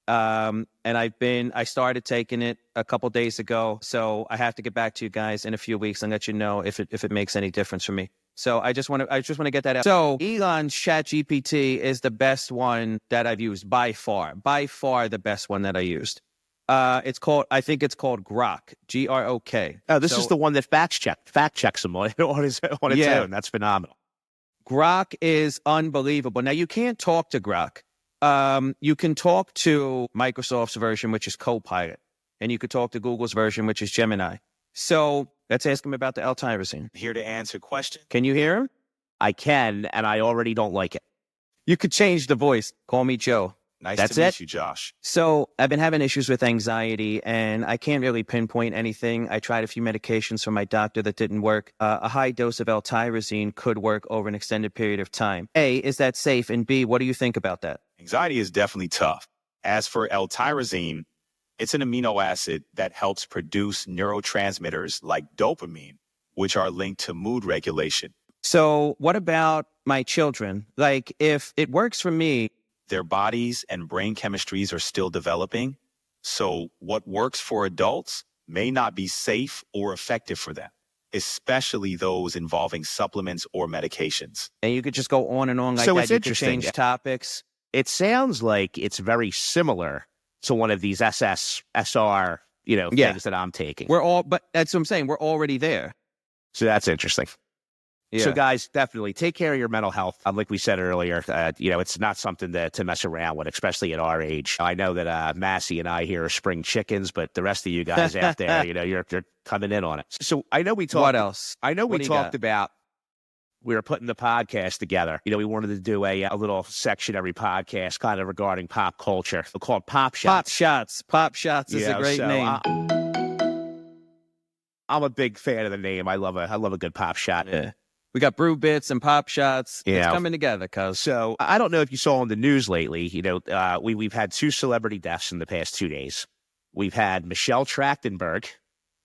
And I started taking it a couple days ago. So I have to get back to you guys in a few weeks and let you know if it makes any difference for me. So I just want to get that out. So Elon's ChatGPT is the best one that I've used by far the best one that I used. I think it's called Grok, Grok. Oh, this is the one that fact checks him on its own. That's phenomenal. Grok is unbelievable. Now you can't talk to Grok. You can talk to Microsoft's version, which is Copilot, and you could talk to Google's version, which is Gemini. So let's ask him about the L-tyrosine. Here to answer question. Can you hear him? I can, and I already don't like it. You could change the voice. Call me Joe. Nice to meet you, Josh. So I've been having issues with anxiety, and I can't really pinpoint anything. I tried a few medications from my doctor that didn't work. A high dose of L-tyrosine could work over an extended period of time. A, is that safe? And B, what do you think about that? Anxiety is definitely tough. As for L-tyrosine, it's an amino acid that helps produce neurotransmitters like dopamine, which are linked to mood regulation. So what about my children? Like, if it works for me, their bodies and brain chemistries are still developing. So what works for adults may not be safe or effective for them, especially those involving supplements or medications. And you could just go on and on like So that. it's You could interesting. change topics. It sounds like it's very similar to one of these SR, things that I'm taking. But that's what I'm saying. We're already there. So that's interesting. Yeah. So guys, definitely take care of your mental health. Like we said earlier, it's not something to mess around with, especially at our age. I know that Massi and I here are spring chickens, but the rest of you guys out there, you're coming in on it. So I know we talked. What else? I know we What talked about. We were putting the podcast together. We wanted to do a little section every podcast kind of regarding pop culture. We'll call it Pop Shots. Pop Shots is a great name. I'm a big fan of the name. I love a good pop shot. Yeah. We got brew bits and pop shots. Yeah. It's coming together, cuz. So I don't know if you saw on the news lately, we've had 2 celebrity deaths in the past 2 days. We've had Michelle Trachtenberg,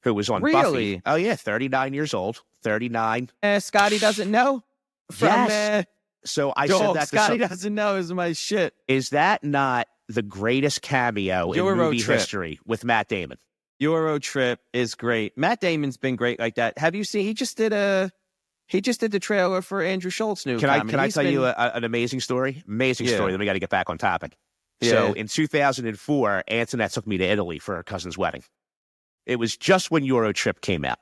who was on Really? Buffy. Oh, yeah, 39 years old. 39. Scotty doesn't know. Yes. So I said that Scotty doesn't know is my shit. Is that not the greatest cameo in movie history with Matt Damon? Eurotrip is great. Matt Damon's been great like that. Have you seen? He just did the trailer for Andrew Schultz's new comedy. Can I tell you an amazing story? Amazing story. Then we got to get back on topic. Yeah. So in 2004, Antoinette took me to Italy for her cousin's wedding. It was just when Eurotrip came out.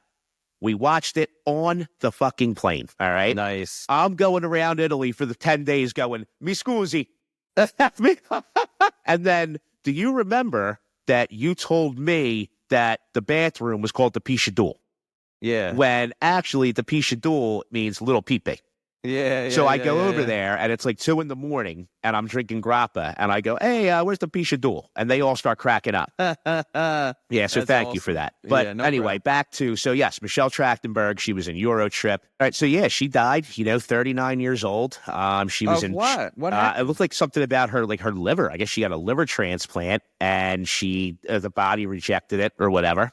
We watched it on the fucking plane. All right. Nice. I'm going around Italy for the 10 days going, mi scusi. And then, do you remember that you told me that the bathroom was called the Pisciadul? Yeah. When actually the Pisciadul means little peepee. Yeah. So I go over there, and it's like 2 a.m, and I'm drinking grappa, and I go, hey, where's the Pisciadul? And they all start cracking up. Yeah, so thank you for that. But anyway, back to, so yes, Michelle Trachtenberg, she was in Eurotrip. All right, so yeah, she died, 39 years old. She was in what? What happened? It looked like something about her, like her liver. I guess she got a liver transplant, and the body rejected it or whatever.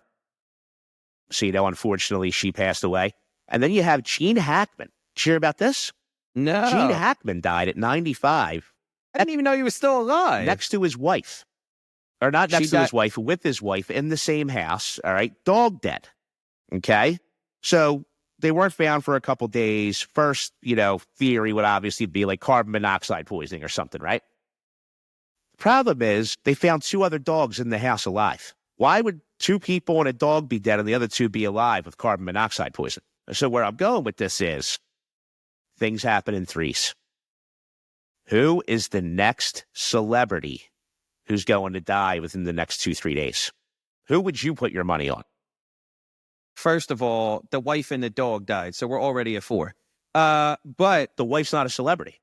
So, unfortunately, she passed away. And then you have Gene Hackman. Did you hear about this? No. Gene Hackman died at 95. I didn't even know he was still alive. Next to his wife. Or not next to his wife, with his wife in the same house. All right. Dog dead. Okay. So they weren't found for a couple days. First, theory would obviously be like carbon monoxide poisoning or something, right? Problem is, they found 2 other dogs in the house alive. Why would 2 people and a dog be dead and the other 2 be alive with carbon monoxide poisoning? So where I'm going with this is, things happen in threes. Who is the next celebrity who's going to die within the next 2-3 days? Who would you put your money on? First of all, the wife and the dog died, so we're already at 4. But the wife's not a celebrity.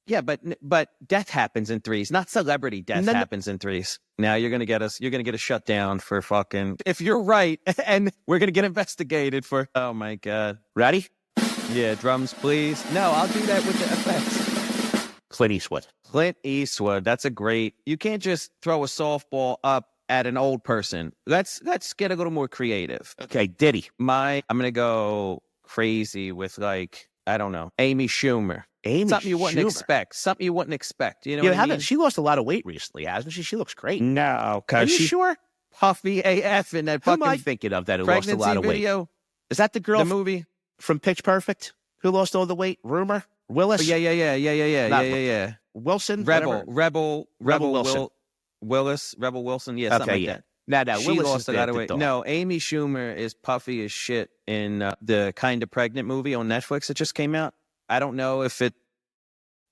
Yeah, but death happens in threes, not celebrity death happens in threes. Now you're gonna get us shut down for fucking, if you're right, and we're gonna get investigated for, oh my God. Ready? Yeah, drums please. No, I'll do that with the effects. Clint Eastwood. That's a great, you can't just throw a softball up at an old person. Let's get a little more creative. Okay, Diddy. I'm gonna go crazy with I don't know, Amy Schumer. Something you wouldn't expect. You know what I mean? She lost a lot of weight recently, hasn't she? She looks great. No, because she's sure? Puffy AF in that Who fucking am I thinking of that who lost a lot of weight? video. Is that the girl the movie from Pitch Perfect Who lost all the weight? Rumor? Willis? Yeah. Not Wilson. Wilson? Whatever. Rebel Wilson. Willis, Rebel Wilson. Yeah, something like that. No, She Willis lost is a lot of the weight. dog. No, Amy Schumer is puffy as shit in the Kind of Pregnant movie on Netflix that just came out. I don't know if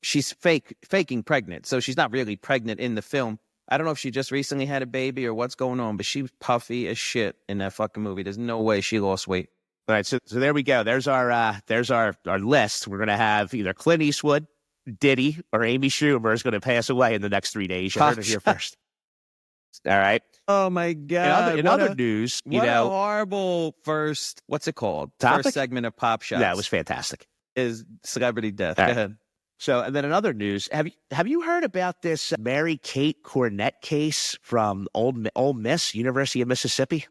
she's faking pregnant, so she's not really pregnant in the film. I don't know if she just recently had a baby or what's going on, but she was puffy as shit in that fucking movie. There's no way she lost weight. All right, so there we go. There's our list. We're gonna have either Clint Eastwood, Diddy, or Amy Schumer is gonna pass away in the next 3 days. You heard it here first. All right. Oh my God. In other news, what a horrible first, what's it called? Topic? First segment of Pop Shots. Yeah, it was fantastic. Is celebrity death. All Go right. ahead. So, and then in other news, have you heard about this Mary-Kate Cornett case from Ole Miss, University of Mississippi?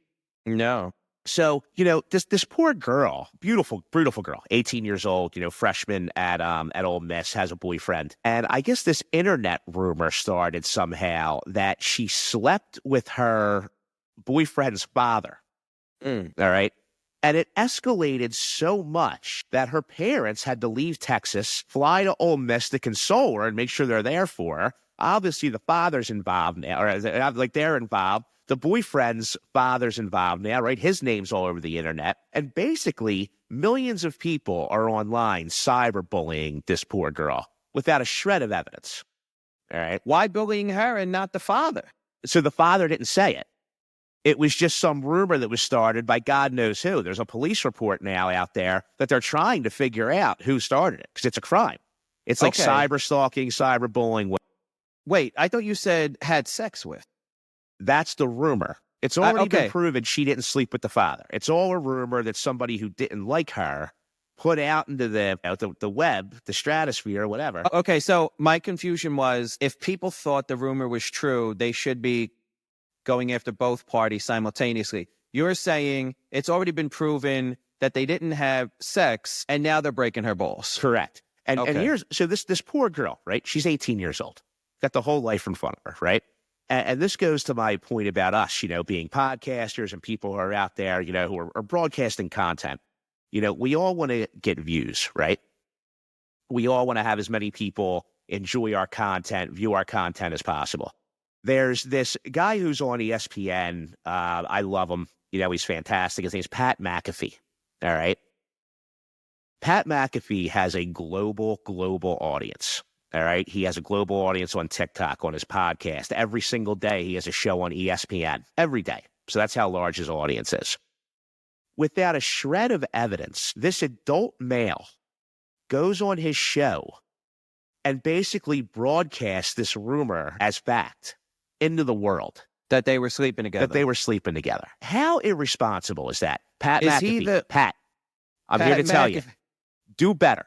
No. So, this poor girl, beautiful girl, 18 years old, freshman at Ole Miss, has a boyfriend. And I guess this internet rumor started somehow that she slept with her boyfriend's father. All right. And it escalated so much that her parents had to leave Texas, fly to Ole Miss to console her and make sure they're there for her. Obviously, the father's involved now, or they're involved. The boyfriend's father's involved now, right? His name's all over the internet. And basically, millions of people are online cyberbullying this poor girl without a shred of evidence. All right. Why bullying her and not the father? So the father didn't say it. It was just some rumor that was started by God knows who. There's a police report now out there that they're trying to figure out who started it because it's a crime. It's like cyber stalking, cyberbullying. Wait, I thought you said had sex with. That's the rumor. It's already been proven she didn't sleep with the father. It's all a rumor that somebody who didn't like her put out into the web, the stratosphere, whatever. Okay, so my confusion was if people thought the rumor was true, they should be going after both parties simultaneously. You're saying it's already been proven that they didn't have sex, and now they're breaking her balls. Correct. And here's this poor girl, right? She's 18 years old, got the whole life in front of her, right? And this goes to my point about us, being podcasters and people who are out there, who are broadcasting content. We all want to get views, right? We all want to have as many people enjoy our content, view our content as possible. There's this guy who's on ESPN. I love him. He's fantastic. His name's Pat McAfee. All right. Pat McAfee has a global audience. All right. He has a global audience on TikTok, on his podcast. Every single day, he has a show on ESPN. Every day. So that's how large his audience is. Without a shred of evidence, this adult male goes on his show and basically broadcasts this rumor as fact into the world. That they were sleeping together. How irresponsible is that? Pat Is McAfee. he the- Pat, I'm Pat here to tell you, McAfee. do better.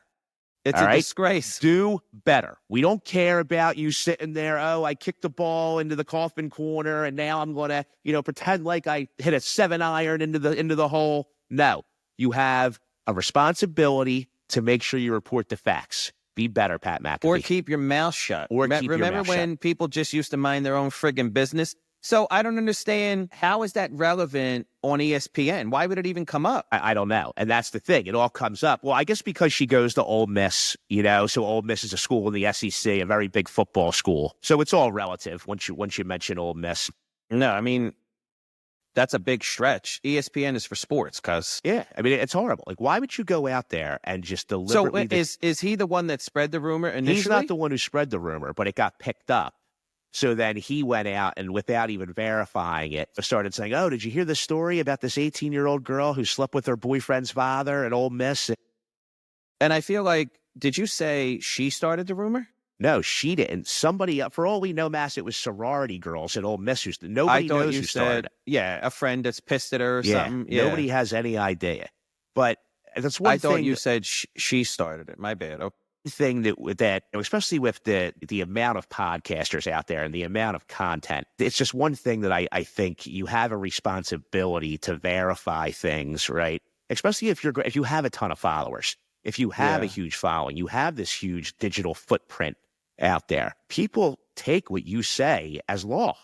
It's All a right? disgrace. Do better. We don't care about you sitting there, I kicked the ball into the coffin corner and now I'm going to, pretend like I hit a 7-iron into the hole. No, you have a responsibility to make sure you report the facts. Be better, Pat McAfee. Or keep your mouth shut. Remember when people just used to mind their own friggin' business? So I don't understand, how is that relevant on ESPN? Why would it even come up? I don't know. And that's the thing. It all comes up. Well, I guess because she goes to Ole Miss, so Ole Miss is a school in the SEC, a very big football school. So it's all relative once you mention Ole Miss. No, I mean, that's a big stretch. ESPN is for sports, cuz. Yeah, I mean, it's horrible. Like, why would you go out there and just deliberately... So is he the one that spread the rumor initially? He's not the one who spread the rumor, but it got picked up. So then he went out and without even verifying it, started saying, oh, did you hear the story about this 18-year-old girl who slept with her boyfriend's father at Ole Miss? And I feel like, did you say she started the rumor? No, she didn't. Somebody, for all we know, Mass, it was sorority girls at Ole Miss. Nobody knows who started it. Yeah, a friend that's pissed at her or something. Yeah. Nobody has any idea. But that's one thing. I thought you said she started it. My bad. Okay. Thing that especially with the amount of podcasters out there and the amount of content, it's just one thing that I think you have a responsibility to verify things, right? Especially if you have a ton of followers, if you have a huge following, you have this huge digital footprint out there. People take what you say as law.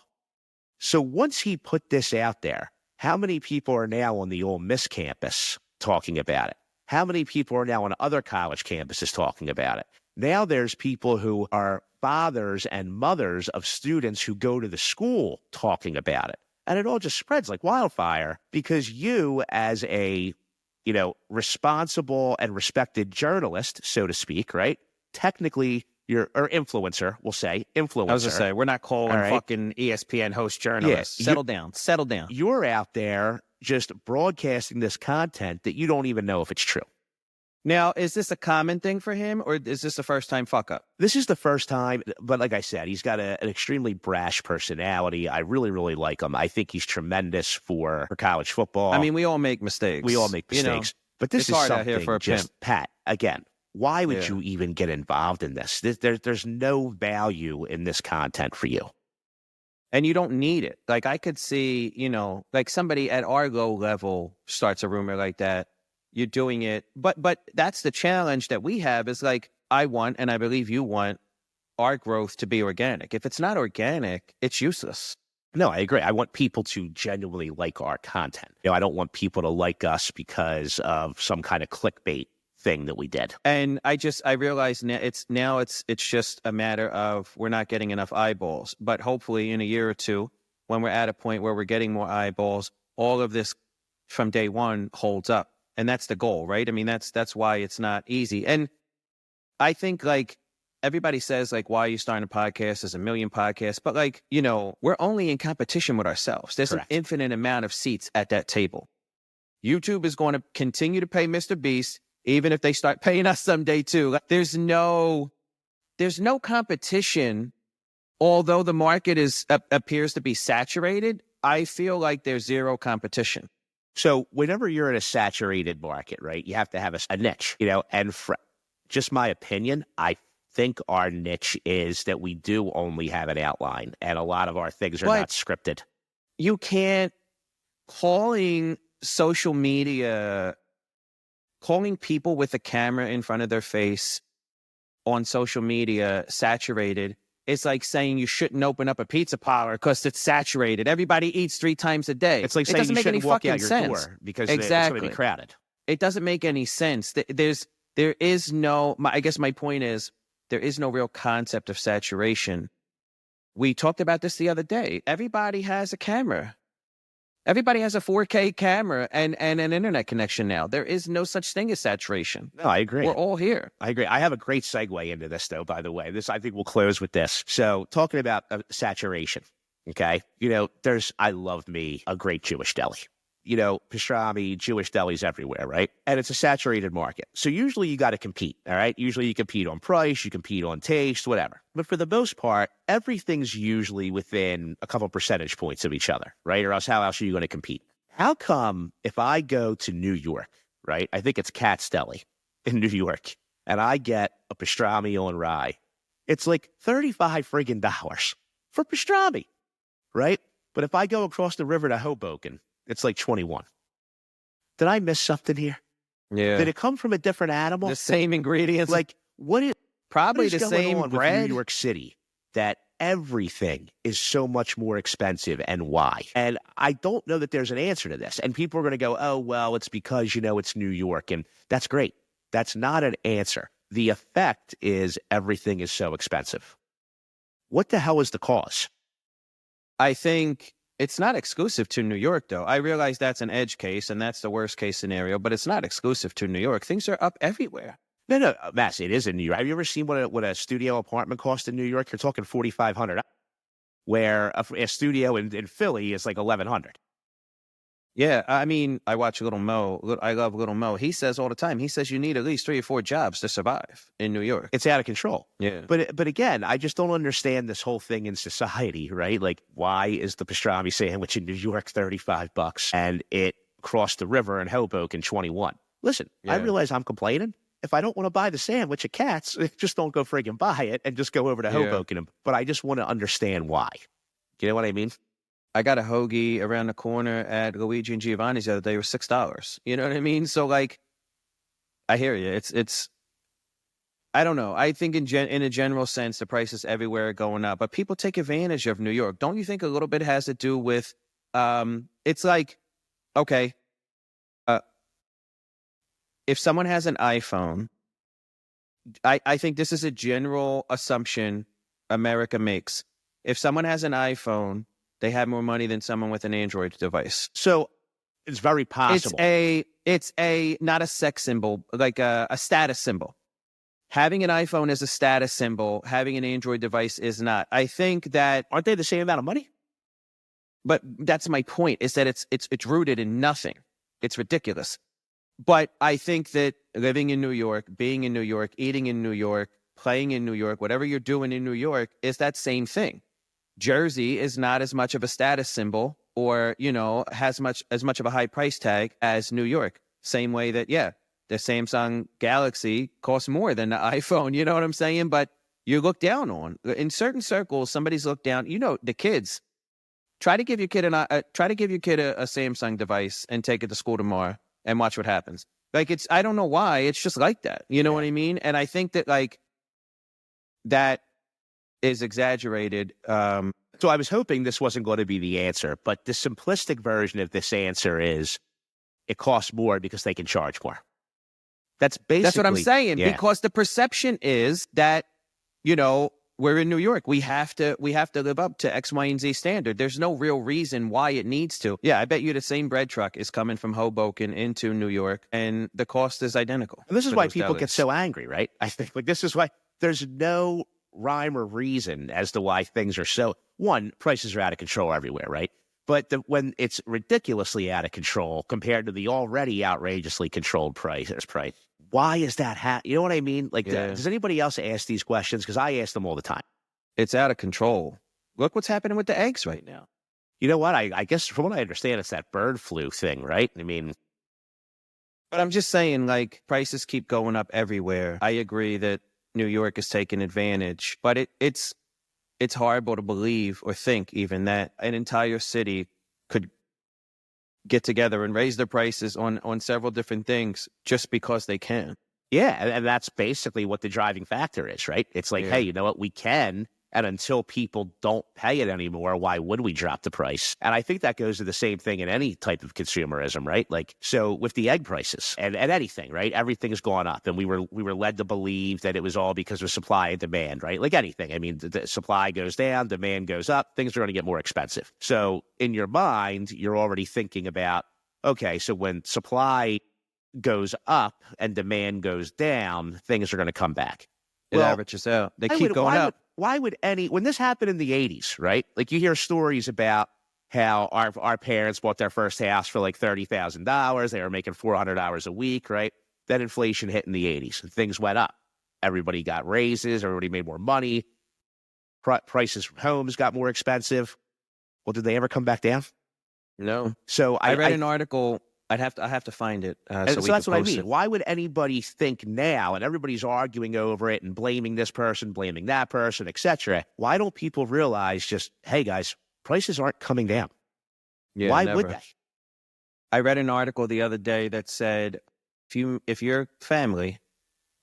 So once he put this out there, how many people are now on the Ole Miss campus talking about it? How many people are now on other college campuses talking about it? Now there's people who are fathers and mothers of students who go to the school talking about it. And it all just spreads like wildfire because you, as a, responsible and respected journalist, so to speak, right? Technically, or influencer, we'll say, influencer. I was going to say, we're not calling fucking ESPN host journalists. Settle down. You're out there just broadcasting this content that you don't even know if it's true. Now, is this a common thing for him, or is this the first time fuck up? This is the first time, but like I said, he's got an extremely brash personality. I really, really like him. I think he's tremendous for college football. I mean, we all make mistakes. But this is hard something out here for a just, pimp. Pat, again, why would you even get involved in this? There's no value in this content for you. And you don't need it. Like, I could see, like somebody at our low level starts a rumor like that. You're doing it. But that's the challenge that we have is like, I want, and I believe you want, our growth to be organic. If it's not organic, it's useless. No, I agree. I want people to genuinely like our content. I don't want people to like us because of some kind of clickbait thing that we did. And I realize now it's just a matter of we're not getting enough eyeballs. But hopefully in a year or two, when we're at a point where we're getting more eyeballs, all of this from day one holds up. And that's the goal, right? I mean, that's why it's not easy. And I think, like, everybody says, like, why are you starting a podcast? There's a million podcasts. But, like, we're only in competition with ourselves. There's an infinite amount of seats at that table. YouTube is going to continue to pay Mr. Beast, even if they start paying us someday, too. Like, there's no competition. Although the market appears to be saturated, I feel like there's zero competition. So whenever you're in a saturated market, right, you have to have a niche, and just my opinion, I think our niche is that we do only have an outline and a lot of our things are not scripted. You can't calling social media, calling people with a camera in front of their face on social media saturated. It's like saying you shouldn't open up a pizza parlor because it's saturated. Everybody eats 3 times a day. It's like saying you shouldn't walk out your door because it's going to be crowded. It doesn't make any sense. There is no, I guess my point is, there is no real concept of saturation. We talked about this the other day. Everybody has a camera. Everybody has a 4K camera and an internet connection now. There is no such thing as saturation. No, I agree. We're all here. I agree. I have a great segue into this, though, by the way. I think we'll close with this. So talking about saturation, okay? I love me a great Jewish deli. Pastrami, Jewish delis everywhere, right? And it's a saturated market. So usually you got to compete, all right? Usually you compete on price, you compete on taste, whatever. But for the most part, everything's usually within a couple percentage points of each other, right? Or else how else are you going to compete? How come if I go to New York, right? I think it's Katz Deli in New York, and I get a pastrami on rye, it's like $35 friggin' dollars for pastrami, right? But if I go across the river to Hoboken, it's like 21. Did I miss something here? Yeah. Did it come from a different animal? The same ingredients? Like, probably what is the going same on bread? with New York City that everything is so much more expensive, and why? And I don't know that there's an answer to this. And people are going to go, oh, well, it's because, it's New York. And that's great. That's not an answer. The effect is everything is so expensive. What the hell is the cause? I think it's not exclusive to New York, though. I realize that's an edge case, and that's the worst case scenario, but it's not exclusive to New York. Things are up everywhere. No, Mass, it is in New York. Have you ever seen what a studio apartment costs in New York? You're talking $4,500, where a studio in Philly is like $1,100. Yeah, I mean, I watch Little Mo. I love Little Mo. He says all the time, he says you need at least 3 or 4 jobs to survive in New York. It's out of control. Yeah. But again, I just don't understand this whole thing in society, right? Like, why is the pastrami sandwich in New York $35 and it crossed the river in Hoboken 21? Listen, I realize I'm complaining. If I don't want to buy the sandwich at Katz, just don't go friggin' buy it and just go over to Hoboken. But I just want to understand why. You know what I mean? I got a hoagie around the corner at Luigi and Giovanni's the other day. It was $6. You know what I mean? So, like, I hear you. It's. I don't know. I think in a general sense, the prices everywhere are going up, but people take advantage of New York. Don't you think a little bit has to do with? It's like, okay. if someone has an iPhone, I think this is a general assumption America makes. If someone has an iPhone, they have more money than someone with an Android device. So it's very possible. It's not a sex symbol, like a status symbol. Having an iPhone is a status symbol. Having an Android device is not. I think that Aren't they the same amount of money? But that's my point, is that it's rooted in nothing. It's ridiculous. But I think that living in New York, being in New York, eating in New York, playing in New York, whatever you're doing in New York is that same thing. Jersey is not as much of a status symbol or, has as much of a high price tag as New York. Same way that, the Samsung Galaxy costs more than the iPhone, you know what I'm saying? But you look down on. In certain circles, somebody's looked down. The kids. Try to give your kid a Samsung device and take it to school tomorrow and watch what happens. Like, I don't know why, it's just like that. You know what I mean? And I think that that is exaggerated. So I was hoping this wasn't going to be the answer, but the simplistic version of this answer is it costs more because they can charge more. That's what I'm saying. Yeah. Because the perception is that, we're in New York. We have to live up to X, Y, and Z standard. There's no real reason why it needs to. Yeah, I bet you the same bread truck is coming from Hoboken into New York, and the cost is identical. And this is why people get so angry, right? I think this is why there's no rhyme or reason as to why things are so. One, prices are out of control everywhere, right? But when it's ridiculously out of control compared to the already outrageously controlled price, why is that you know what I mean? Does anybody else ask these questions? Because I ask them all the time. It's out of control. Look what's happening with the eggs right now. You know what? I guess from what I understand, it's that bird flu thing, right? I mean. But I'm just saying, prices keep going up everywhere. I agree that New York is taking advantage, but it's horrible to believe or think even that an entire city could get together and raise their prices on several different things just because they can. Yeah, and that's basically what the driving factor is, right? It's like, hey, you know what? We can, and until people don't pay it anymore, why would we drop the price? And I think that goes to the same thing in any type of consumerism, right? So with the egg prices and anything, right? Everything has gone up, and we were led to believe that it was all because of supply and demand, right? Like anything. I mean, the supply goes down, demand goes up, things are going to get more expensive. So in your mind, you're already thinking about, okay, so when supply goes up and demand goes down, things are going to come back. It averages out. They keep going up. Why would when this happened in the 80s, right? You hear stories about how our parents bought their first house for $30,000. They were making $400 a week, right? Then inflation hit in the 80s and things went up. Everybody got raises. Everybody made more money. Prices for homes got more expensive. Well, did they ever come back down? No. So I read an article. I have to find it. So that's what I mean. It. Why would anybody think now, and everybody's arguing over it and blaming this person, blaming that person, etc. Why don't people realize just, hey guys, prices aren't coming down? Yeah, why never. would they? I read an article the other day that said, if your family,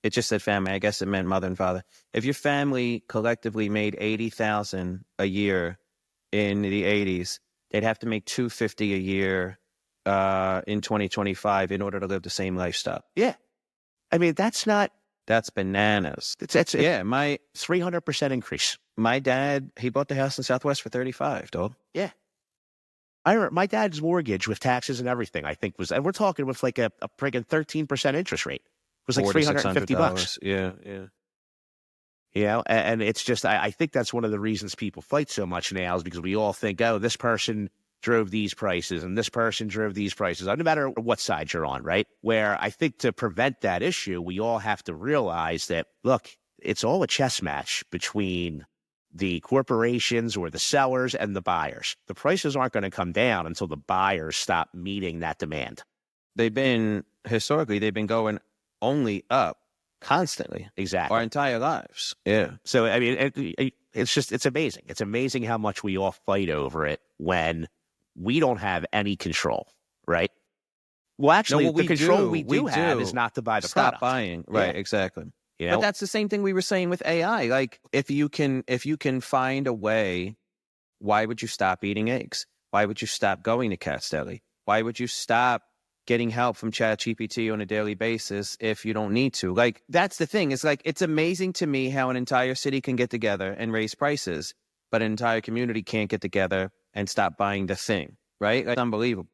it just said family, I guess it meant mother and father. If your family collectively made $80,000 a year in the 80s, they'd have to make $250 a year in 2025 in order to live the same lifestyle. Yeah. I mean, that's bananas. It's my 300% increase. My dad, he bought the house in Southwest for $35, dog. Yeah. I remember my dad's mortgage with taxes and everything, I think and we're talking with a friggin' 13% interest rate. It was $350. Yeah. You know, and it's just, I think that's one of the reasons people fight so much now is because we all think, oh, this person drove these prices and this person drove these prices, no matter what side you're on, right? Where I think to prevent that issue, we all have to realize that, look, it's all a chess match between the corporations or the sellers and the buyers. The prices aren't going to come down until the buyers stop meeting that demand. Historically, they've been going only up constantly. Exactly. Our entire lives. Yeah. So, I mean, it's amazing. It's amazing how much we all fight over it when we don't have any control, right? Well, actually, the control we do have is not to buy the product. Stop buying. Right, exactly. You know? But that's the same thing we were saying with AI. If you can find a way, why would you stop eating eggs? Why would you stop going to Cat's Deli? Why would you stop getting help from ChatGPT on a daily basis if you don't need to. Like, that's the thing. It's like, it's amazing to me how an entire city can get together and raise prices, but an entire community can't get together and stop buying the thing, right? Like, it's unbelievable.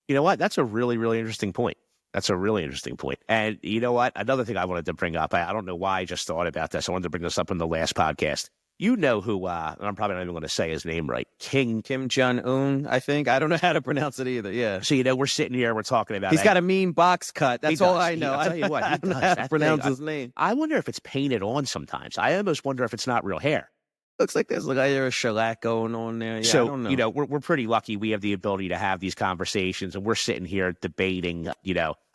You know what? That's a really, really interesting point. That's a really interesting point. And you know what? Another thing I wanted to bring up, I don't know why I just thought about this. I wanted to bring this up in the last podcast. You know who, and I'm probably not even going to say his name right, Kim Jong-un, I think. I don't know how to pronounce it either, yeah. So, we're sitting here, we're talking about He's got a mean box cut. That's all I know. I'll tell you what, I don't know how to pronounce his name. I wonder if it's painted on sometimes. I almost wonder if it's not real hair. Looks like there's either a shellac going on there. Yeah, so, I don't know. We're pretty lucky we have the ability to have these conversations, and we're sitting here debating,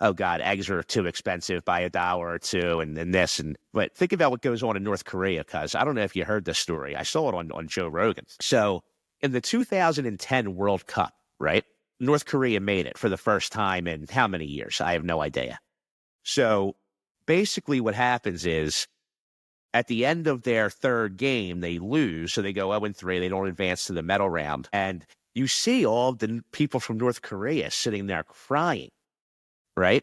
oh God, eggs are too expensive by $1 or $2 and this. But think about what goes on in North Korea, because I don't know if you heard this story. I saw it on Joe Rogan. So in the 2010 World Cup, right, North Korea made it for the first time in how many years? I have no idea. So basically what happens is, at the end of their third game, they lose, so they go 0-3. They don't advance to the medal round. And you see all the people from North Korea sitting there crying, right?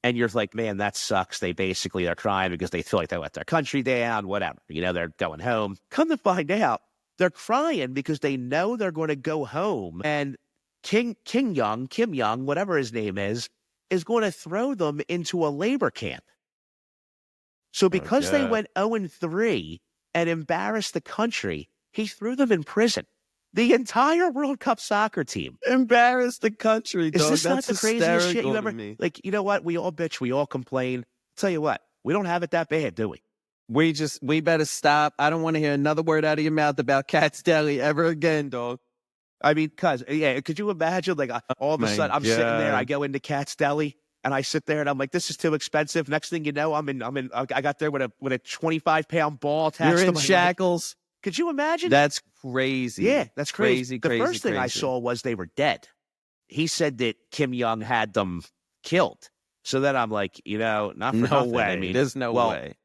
And you're like, man, that sucks. They're crying because they feel like they let their country down, whatever. They're going home. Come to find out, they're crying because they know they're going to go home. And Kim Young, whatever his name is going to throw them into a labor camp. So because they went 0-3 and embarrassed the country, he threw them in prison. The entire World Cup soccer team. Embarrassed the country, dog. Is this not the craziest shit you ever... Me. Like, you know what? We all bitch. We all complain. I'll tell you what. We don't have it that bad, do we? We better stop. I don't want to hear another word out of your mouth about Cat's Deli ever again, dog. I mean, could you imagine, like, all of a sudden, I'm sitting there, I go into Cat's Deli, and I sit there and I'm like, this is too expensive. Next thing you know, I got there with a 25-pound ball attached to my leg. shackles. Could you imagine? That's crazy. Yeah, that's crazy. The first thing I crazy. saw was they were dead. He said that Kim Young had them killed. So then I'm like, not for nothing. Way. I mean, there's no way.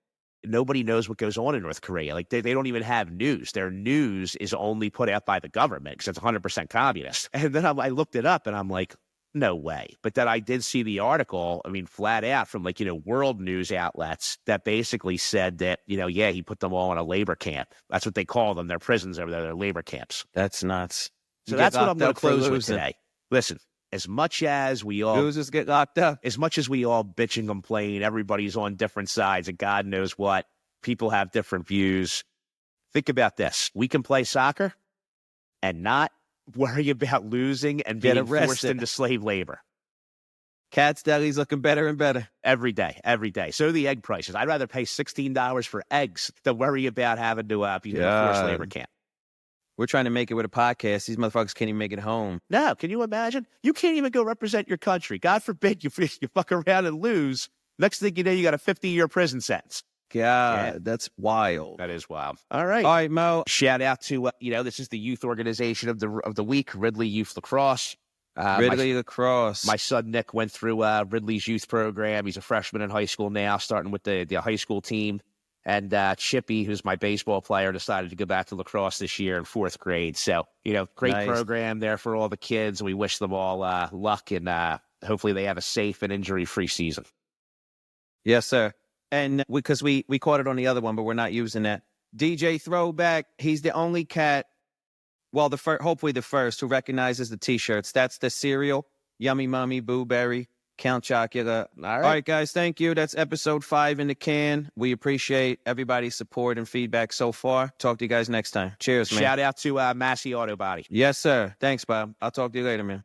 Nobody knows what goes on in North Korea. Like, they don't even have news. Their news is only put out by the government because it's 100% communist. And then I looked it up and I'm like, no way. But then I did see the article, flat out from world news outlets that basically said that, he put them all in a labor camp. That's what they call them. Their prisons over there, their labor camps. That's nuts. So that's what I'm going to close with today. Listen, as much as we all... Losers get locked up. As much as we all bitch and complain, everybody's on different sides and God knows what. People have different views. Think about this. We can play soccer and not worry about losing and being forced into slave labor. Cat's Deli's looking better and better. Every day. So the egg prices. I'd rather pay $16 for eggs than worry about having to be in a forced labor camp. We're trying to make it with a podcast. These motherfuckers can't even make it home. No, can you imagine? You can't even go represent your country. God forbid you fuck around and lose. Next thing you know, you got a 50-year prison sentence. God, that's wild. That is wild. All right, Mo. Shout out to this is the youth organization of the week, Ridley Youth Lacrosse. Lacrosse. My son Nick went through Ridley's youth program. He's a freshman in high school now, starting with the high school team. And Chippy, who's my baseball player, decided to go back to lacrosse this year in 4th grade. So, great program there for all the kids. We wish them all luck, and hopefully they have a safe and injury-free season. Yes, sir. And because we caught it on the other one, but we're not using that. DJ Throwback, he's the only cat, well, hopefully the first, who recognizes the T-shirts. That's the cereal, Yummy Mummy, Boo Berry, Count Chocula. All right, guys, thank you. That's episode 5 in the can. We appreciate everybody's support and feedback so far. Talk to you guys next time. Cheers, man. Shout out to Massi Auto Body. Yes, sir. Thanks, Bob. I'll talk to you later, man.